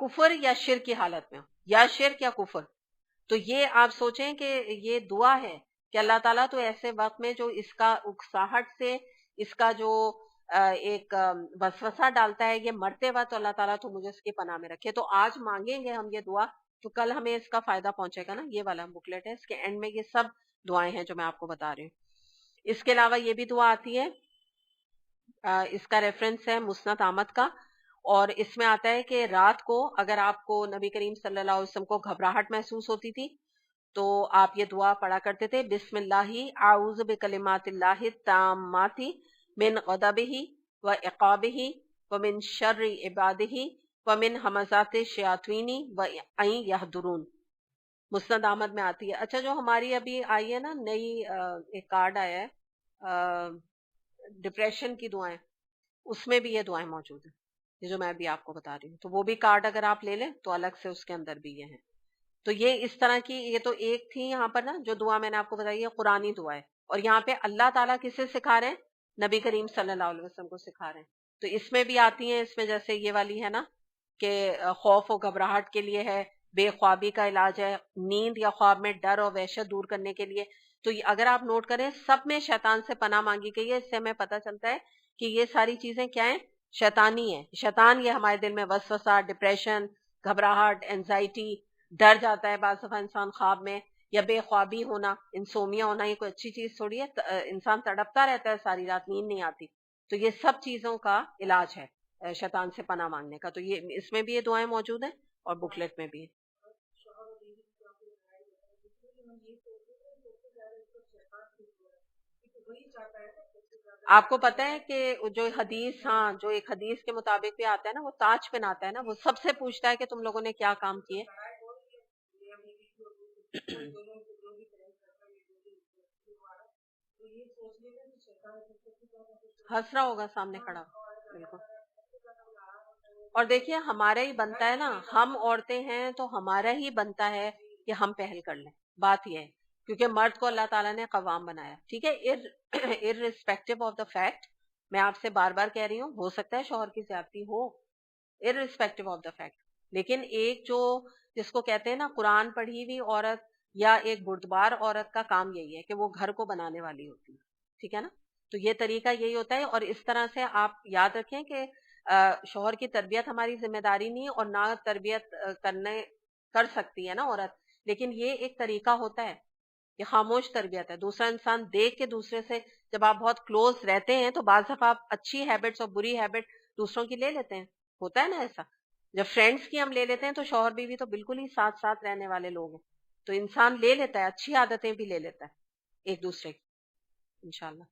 کفر یا شرک کی حالت میں ہو, یا شرک یا کفر. تو یہ آپ سوچیں کہ یہ دعا ہے کہ اللہ تعالیٰ تو ایسے وقت میں جو اس کا اکساہٹ سے, اس کا جو ایک وسوسہ ڈالتا ہے, یہ مرتے وقت, تو اللہ تعالیٰ تو مجھے اس کی پناہ میں رکھے. تو آج مانگیں گے ہم یہ دعا, تو کل ہمیں اس کا فائدہ پہنچے گا نا. یہ والا بکلیٹ ہے, اس کے اینڈ میں یہ سب دعائیں ہیں جو میں آپ کو بتا رہی ہوں. اس کے علاوہ یہ بھی دعا آتی ہے, اس کا ریفرنس ہے مسند احمد کا, اور اس میں آتا ہے کہ رات کو اگر آپ کو, نبی کریم صلی اللہ علیہ وسلم کو گھبراہٹ محسوس ہوتی تھی, تو آپ یہ دعا پڑھا کرتے تھے, بسم اللہ اعوذ بکلمات اللہ التامات من غضبہ وعقابہ ومن شر عبادہ ومن ہمزات الشیاطین وان یحضرون. مسند احمد میں آتی ہے. اچھا, جو ہماری ابھی آئی ہے نا نئی ایک کارڈ آیا ہے, ڈپریشن کی دعائیں، اس میں بھی یہ دعائیں موجود ہیں، یہ جو میں ابھی آپ کو بتا رہی ہوں. تو وہ بھی کارڈ اگر آپ لے لیں تو الگ سے اس کے اندر بھی یہ ہیں. تو یہ اس طرح کی، یہ تو ایک تھی یہاں پر نا جو دعا میں نے آپ کو بتائی ہے قرآنی دعا ہے. اور یہاں پہ اللہ تعالیٰ کسے سکھا رہے ہیں؟ نبی کریم صلی اللہ علیہ وسلم کو سکھا رہے ہیں. تو اس میں بھی آتی ہیں، اس میں جیسے یہ والی ہے نا کہ خوف و گھبراہٹ کے لیے ہے، بے خوابی کا علاج ہے، نیند یا خواب میں ڈر اور وحشت دور کرنے کے لیے. تو اگر آپ نوٹ کریں سب میں شیطان سے پناہ مانگی گئی ہے. اس سے ہمیں پتہ چلتا ہے کہ یہ ساری چیزیں کیا ہیں؟ شیطانی ہیں. شیطان یہ ہمارے دل میں وسوسہ، ڈپریشن، گھبراہٹ، اینزائٹی، ڈر جاتا ہے بعض دفعہ انسان خواب میں، یا بے خوابی ہونا، انسومیا ہونا، یہ کوئی اچھی چیز تھوڑی ہے. انسان تڑپتا رہتا ہے ساری رات، نیند نہیں آتی. تو یہ سب چیزوں کا علاج ہے شیطان سے پناہ مانگنے کا. تو یہ اس میں بھی یہ دعائیں موجود ہیں اور بکلیٹ میں بھی ہیں. آپ کو پتہ ہے کہ جو حدیث، ہاں جو ایک حدیث کے مطابق بھی آتا ہے نا، وہ تاج پہناتا ہے نا، وہ سب سے پوچھتا ہے کہ تم لوگوں نے کیا کام کیے. ہنس رہا ہوگا سامنے کھڑا. بالکل. اور دیکھیے ہمارا ہی بنتا ہے نا، ہم عورتیں ہیں تو ہمارا ہی بنتا ہے کہ ہم پہل کر لیں. بات یہ ہے کیونکہ مرد کو اللہ تعالیٰ نے قوام بنایا، ٹھیک ہے، irrespective آف دا فیکٹ. میں آپ سے بار بار کہہ رہی ہوں، ہو سکتا ہے شوہر کی زیادتی ہو، irrespective آف دا فیکٹ، لیکن ایک جو جس کو کہتے ہیں نا قرآن پڑھی ہوئی عورت یا ایک بردبار عورت کا کام یہی ہے کہ وہ گھر کو بنانے والی ہوتی ہے. ٹھیک ہے نا. تو یہ طریقہ یہی ہوتا ہے. اور اس طرح سے آپ یاد رکھیں کہ شوہر کی تربیت ہماری ذمہ داری نہیں ہے، اور نہ تربیت کر سکتی ہے نا عورت، لیکن یہ ایک طریقہ ہوتا ہے، یہ خاموش تربیت ہے. دوسرا انسان دیکھ کے دوسرے سے جب آپ بہت کلوز رہتے ہیں تو بعض دفعہ آپ اچھی ہیبٹس اور بری ہیبٹ دوسروں کی لے لیتے ہیں. ہوتا ہے نا ایسا. جب فرینڈس کی ہم لے لیتے ہیں تو شوہر بیوی تو بالکل ہی ساتھ ساتھ رہنے والے لوگ ہیں، تو انسان لے لیتا ہے، اچھی عادتیں بھی لے لیتا ہے ایک دوسرے کی انشاءاللہ.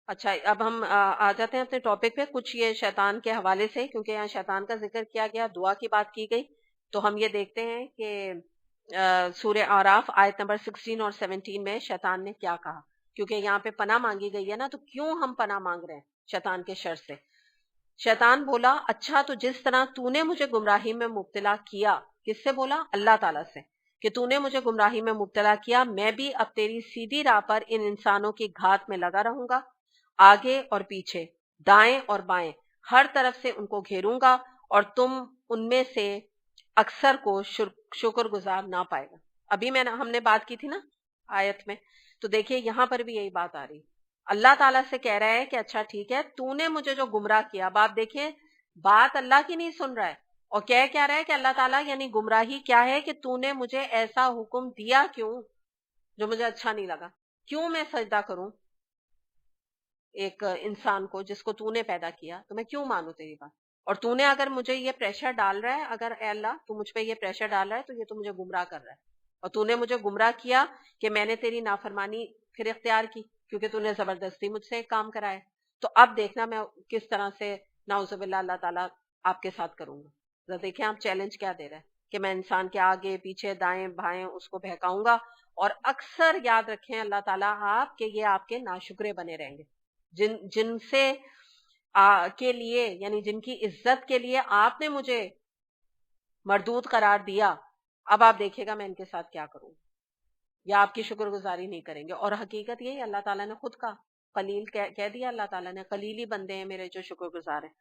اچھا اب ہم آ جاتے ہیں اپنے ٹاپک پہ. کچھ یہ شیطان کے حوالے سے، کیونکہ یہاں شیطان کا ذکر کیا گیا، دعا کی بات کی گئی، تو ہم یہ دیکھتے ہیں کہ سورہ اعراف آیت نمبر 16 اور 17 میں شیطان نے کیا کہا. کیونکہ یہاں پہ پناہ مانگی گئی ہے نا، تو کیوں ہم پناہ مانگ رہے ہیں شیطان کے شر سے؟ شیطان بولا اچھا تو جس طرح تو نے مجھے گمراہی میں مبتلا کیا، کس سے بولا؟ اللہ تعالیٰ سے، کہ تو نے مجھے گمراہی میں مبتلا کیا، میں بھی اب تیری سیدھی راہ پر ان انسانوں کی گھات میں لگا رہوں گا، آگے اور پیچھے، دائیں اور بائیں، ہر طرف سے ان کو گھیروں گا، اور تم ان میں سے اکثر کو شکر گزار نہ پائے گا. ابھی ہم نے بات کی تھی نا آیت میں، تو دیکھیے یہاں پر بھی یہی بات آ رہی. اللہ تعالیٰ سے کہہ رہا ہے کہ اچھا ٹھیک ہے، تو نے مجھے جو گمراہ کیا. اب آپ دیکھیں بات اللہ کی نہیں سن رہا ہے، اور کیا رہا ہے کہ اللہ تعالیٰ یعنی گمراہی کیا ہے کہ تو نے مجھے ایسا حکم دیا کیوں جو مجھے اچھا نہیں لگا؟ کیوں میں سجدہ کروں ایک انسان کو جس کو تو نے پیدا کیا؟ تو میں کیوں مانوں تیری بات؟ اور تو نے اگر مجھے یہ پریشر ڈال رہا ہے، اگر اے اللہ تو مجھ پہ یہ پریشر ڈال رہا ہے، تو یہ تو مجھے گمراہ کر رہا ہے. اور تو نے مجھے گمراہ کیا کہ میں نے تیری نافرمانی پھر اختیار کی، کیونکہ تو نے زبردستی مجھ سے ایک کام کرایا. تو اب دیکھنا میں کس طرح سے نعوذ باللہ اللہ تعالیٰ آپ کے ساتھ کروں گا. ذرا دیکھیں آپ چیلنج کیا دے رہا ہے کہ میں انسان کے آگے پیچھے دائیں بائیں اس کو بہکاؤں گا. اور اکثر یاد رکھیں اللہ تعالیٰ آپ کہ یہ آپ کے ناشکرے بنے رہیں گے، جن سے کے لیے یعنی جن کی عزت کے لیے آپ نے مجھے مردود قرار دیا، اب آپ دیکھے گا میں ان کے ساتھ کیا کروں، یا آپ کی شکر گزاری نہیں کریں گے. اور حقیقت یہ اللہ تعالیٰ نے خود کہا، قلیل کہہ دیا اللہ تعالیٰ نے، قلیلی بندے ہیں میرے جو شکر گزار ہیں.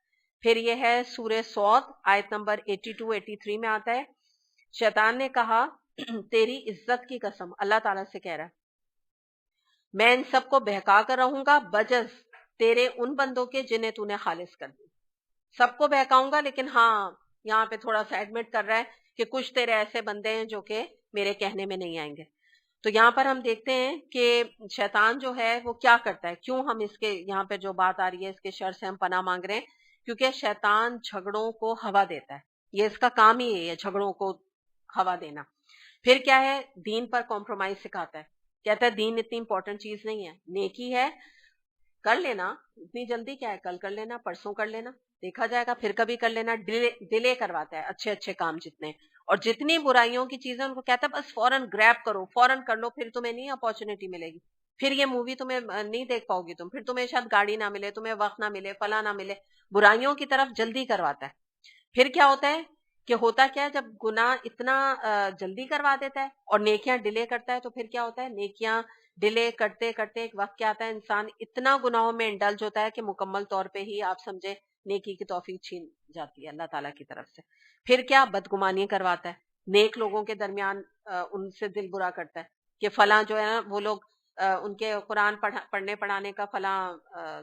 پھر یہ ہے سورہ صاد آیت نمبر 82-83 میں آتا ہے، شیطان نے کہا تیری عزت کی قسم، اللہ تعالیٰ سے کہہ رہا ہے، میں ان سب کو بہکا کر رہوں گا بجز تیرے ان بندوں کے جنہیں تو نے خالص کر دی. سب کو بہکاؤں گا، لیکن ہاں یہاں پہ تھوڑا سا ایڈمٹ کر رہا ہے کہ کچھ تیرے ایسے بندے ہیں جو کہ میرے کہنے میں نہیں آئیں گے. تو یہاں پر ہم دیکھتے ہیں کہ شیطان جو ہے وہ کیا کرتا ہے، کیوں ہم اس کے یہاں پہ جو بات آ رہی ہے اس کے شر سے ہم پناہ مانگ رہے ہیں، کیونکہ شیطان جھگڑوں کو ہوا دیتا ہے. یہ اس کا کام ہی ہے، جھگڑوں کو ہوا دینا. پھر کیا ہے، دین پر کمپرومائز سکھاتا ہے، کہتا ہے دین اتنی امپورٹنٹ چیز نہیں ہے، نیکی ہے کر لینا، اتنی جلدی کیا ہے، کل کر لینا، پرسوں کر لینا، دیکھا جائے گا، پھر کبھی کر لینا. ڈیلے کرواتا ہے اچھے اچھے کام جتنے، اور جتنی برائیوں کی چیزیں ان کو کہتا ہے بس فوراً گریب کرو، فوراً کر لو، پھر تمہیں نہیں اپارچونیٹی ملے گی. پھر یہ مووی تمہیں نہیں دیکھ پاؤ گی تم، پھر تمہیں شاید گاڑی نہ ملے، تمہیں وقت نہ ملے، فلاں نہ ملے، برائیوں کی طرف جلدی کرواتا ہے۔ پھر کیا ہوتا ہے کہ ہوتا کیا ہے، جب گناہ اتنا جلدی کروا دیتا ہے اور نیکیاں ڈیلے کرتا ہے، تو پھر کیا ہوتا ہے، نیکیاں ڈیلے کرتے کرتے ایک وقت کیا آتا ہے، انسان اتنا گناہوں میں انڈلج ہوتا ہے کہ مکمل طور پہ ہی آپ سمجھے نیکی کی توفیق چھین جاتی ہے اللہ تعالیٰ کی طرف سے۔ پھر کیا، بدگمانی کرواتا ہے، نیک لوگوں کے درمیان ان سے دل برا کرتا ہے کہ فلاں جو ہے نا وہ لوگ ان کے قرآن پڑھنے پڑھانے کا فلاں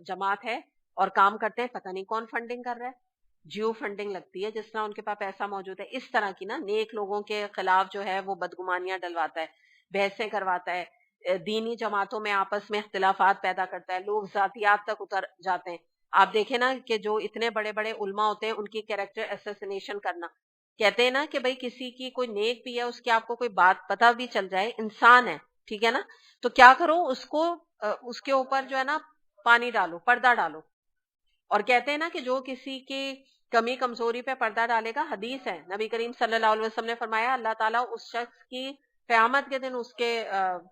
جماعت ہے اور کام کرتے ہیں، پتہ نہیں کون فنڈنگ کر رہا ہے، جیو فنڈنگ لگتی ہے، جس طرح ان کے پاس پیسہ موجود ہے۔ اس طرح کی نا نیک لوگوں کے خلاف جو ہے وہ بدگمانیاں ڈلواتا ہے، بحثیں کرواتا ہے، دینی جماعتوں میں آپس میں اختلافات پیدا کرتا ہے، لوگ ذاتیات تک اتر جاتے ہیں۔ آپ دیکھیں نا کہ جو اتنے بڑے بڑے علماء ہوتے ہیں ان کی کیریکٹر اسیسینیشن کرنا، کہتے ہیں نا کہ بھئی کسی کی کوئی نیک بھی ہے، اس کی آپ کو کوئی بات پتہ بھی چل جائے، انسان ہے، ٹھیک ہے نا، تو کیا کرو، اس کو اس کے اوپر جو ہے نا پانی ڈالو، پردہ ڈالو۔ اور کہتے ہیں نا کہ جو کسی کی کمی کمزوری پہ پردہ ڈالے گا، حدیث ہے، نبی کریم صلی اللہ علیہ وسلم نے فرمایا اللہ تعالیٰ اس شخص کی قیامت کے دن اس کے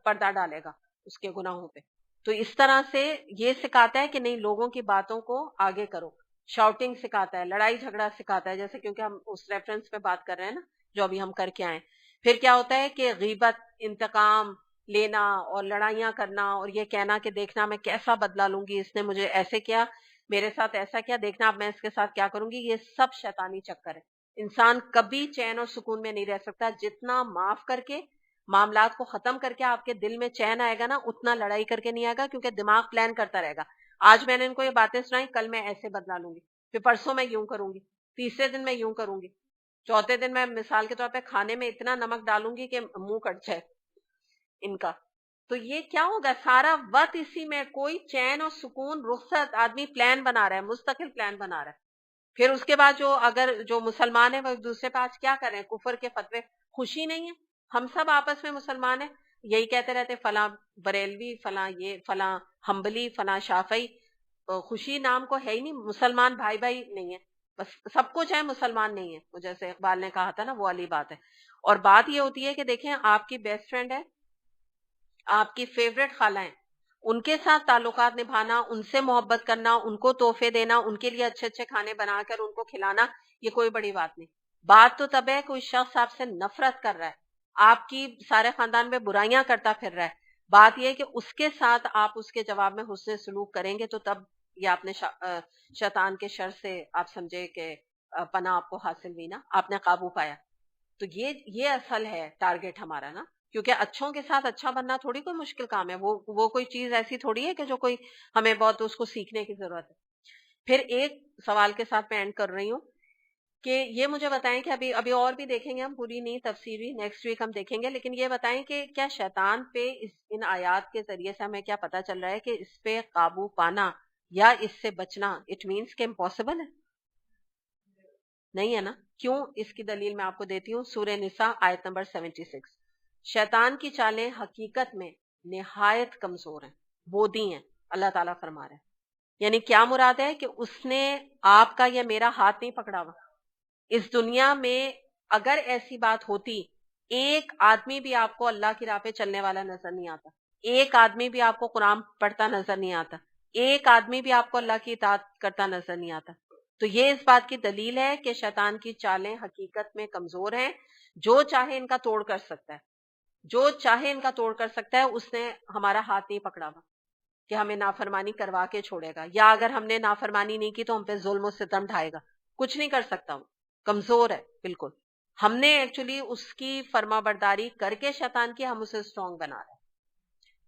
پردہ ڈالے گا اس کے گناہوں پہ۔ تو اس طرح سے یہ سکھاتا ہے کہ نہیں، لوگوں کی باتوں کو آگے کرو، شاؤٹنگ سکھاتا ہے، لڑائی جھگڑا سکھاتا ہے، جیسے کیونکہ ہم اس ریفرنس پہ بات کر رہے ہیں نا جو ابھی ہم کر کے آئے۔ پھر کیا ہوتا ہے کہ غیبت، انتقام لینا اور لڑائیاں کرنا اور یہ کہنا کہ دیکھنا میں کیسا بدلہ لوں گی، اس نے مجھے ایسے کیا، میرے ساتھ ایسا کیا، دیکھنا اب میں اس کے ساتھ کیا کروں گی، یہ سب شیطانی چکر ہے۔ انسان کبھی چین اور سکون میں نہیں رہ سکتا، جتنا معاف کر کے معاملات کو ختم کر کے آپ کے دل میں چین آئے گا نا، اتنا لڑائی کر کے نہیں آئے گا، کیونکہ دماغ پلان کرتا رہے گا، آج میں نے ان کو یہ باتیں سنائی، کل میں ایسے بدلا لوں گی، پھر پرسوں میں یوں کروں گی، تیسرے دن میں یوں کروں گی، چوتھے دن میں مثال کے طور پہ کھانے میں اتنا نمک ڈالوں گی کہ منہ کٹ جائے ان کا۔ تو یہ کیا ہوگا، سارا وقت اسی میں، کوئی چین اور سکون، رخصت، آدمی پلان بنا رہا ہے، مستقل پلان بنا رہا ہے۔ پھر اس کے بعد جو مسلمان ہیں وہ ایک دوسرے پہ آج کیا کر رہے ہیں، کفر کے فتوے، خوشی نہیں ہے، ہم سب آپس میں مسلمان ہیں، یہی کہتے رہتے فلاں بریلوی، فلاں یہ، فلاں حنبلی، فلاں شافعی، خوشی نام کو ہے ہی نہیں، مسلمان بھائی بھائی نہیں ہے، بس سب کچھ ہے، مسلمان نہیں ہے، جیسے اقبال نے کہا تھا نا، وہ والی بات ہے۔ اور بات یہ ہوتی ہے کہ دیکھیں، آپ کی بیسٹ فرینڈ ہے، آپ کی فیوریٹ خالہ ہیں، ان کے ساتھ تعلقات نبھانا، ان سے محبت کرنا، ان کو تحفے دینا، ان کے لیے اچھے اچھے کھانے بنا کر ان کو کھلانا، یہ کوئی بڑی بات نہیں۔ بات تو تب ہے کوئی شخص آپ سے نفرت کر رہا ہے، آپ کی سارے خاندان میں برائیاں کرتا پھر رہا ہے، بات یہ ہے کہ اس کے ساتھ آپ اس کے جواب میں حسن سلوک کریں گے، تو تب یہ آپ نے شیطان کے شر سے آپ سمجھے کہ پناہ آپ کو حاصل ہوئی نا، آپ نے قابو پایا۔ تو یہ اصل ہے ٹارگٹ ہمارا نا، کیونکہ اچھوں کے ساتھ اچھا بننا تھوڑی کوئی مشکل کام ہے، وہ کوئی چیز ایسی تھوڑی ہے کہ جو کوئی ہمیں بہت اس کو سیکھنے کی ضرورت ہے۔ پھر ایک سوال کے ساتھ میں اینڈ کر رہی ہوں کہ یہ مجھے بتائیں کہ ابھی اور بھی دیکھیں گے ہم، پوری نہیں تفسیری نیکسٹ ویک ہم دیکھیں گے، لیکن یہ بتائیں کہ کیا شیطان پہ ان آیات کے ذریعے سے ہمیں کیا پتا چل رہا ہے کہ اس پہ قابو پانا یا اس سے بچنا اٹ مینس کہ امپاسبل ہے؟ نہیں ہے نا؟ کیوں؟ اس کی دلیل میں آپ کو دیتی ہوں، سورہ نساء آیت نمبر 76۔ شیطان کی چالیں حقیقت میں نہایت کمزور ہیں، بودی ہیں، اللہ تعالیٰ فرما رہے ہیں۔ یعنی کیا مراد ہے کہ اس نے آپ کا یا میرا ہاتھ نہیں پکڑا ہوا۔ اس دنیا میں اگر ایسی بات ہوتی، ایک آدمی بھی آپ کو اللہ کی راہ پہ چلنے والا نظر نہیں آتا، ایک آدمی بھی آپ کو قرآن پڑھتا نظر نہیں آتا، ایک آدمی بھی آپ کو اللہ کی اطاعت کرتا نظر نہیں آتا، تو یہ اس بات کی دلیل ہے کہ شیطان کی چالیں حقیقت میں کمزور ہیں، جو چاہے ان کا توڑ کر سکتا ہے، جو چاہے ان کا توڑ کر سکتا ہے، اس نے ہمارا ہاتھ نہیں پکڑا ہوا کہ ہمیں نافرمانی کروا کے چھوڑے گا، یا اگر ہم نے نافرمانی نہیں کی تو ہم پہ ظلم و ستم ڈھائے گا، کچھ نہیں کر سکتا، وہ کمزور ہے بالکل۔ ہم نے ایکچولی اس کی فرما برداری کر کے شیطان کی، ہم اسے اسٹرانگ بنا رہے ہیں۔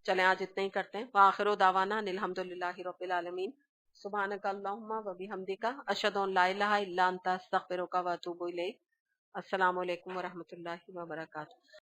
چلیں آج اتنا ہی کرتے ہیں، وآخر دعوانا الحمدللہ رب العالمین، سبحانک اللہم و بحمدک، اشہد ان لا الہ الا انت، استغفرک و اتوب الیک۔ السلام علیکم ورحمۃ اللہ وبرکاتہ۔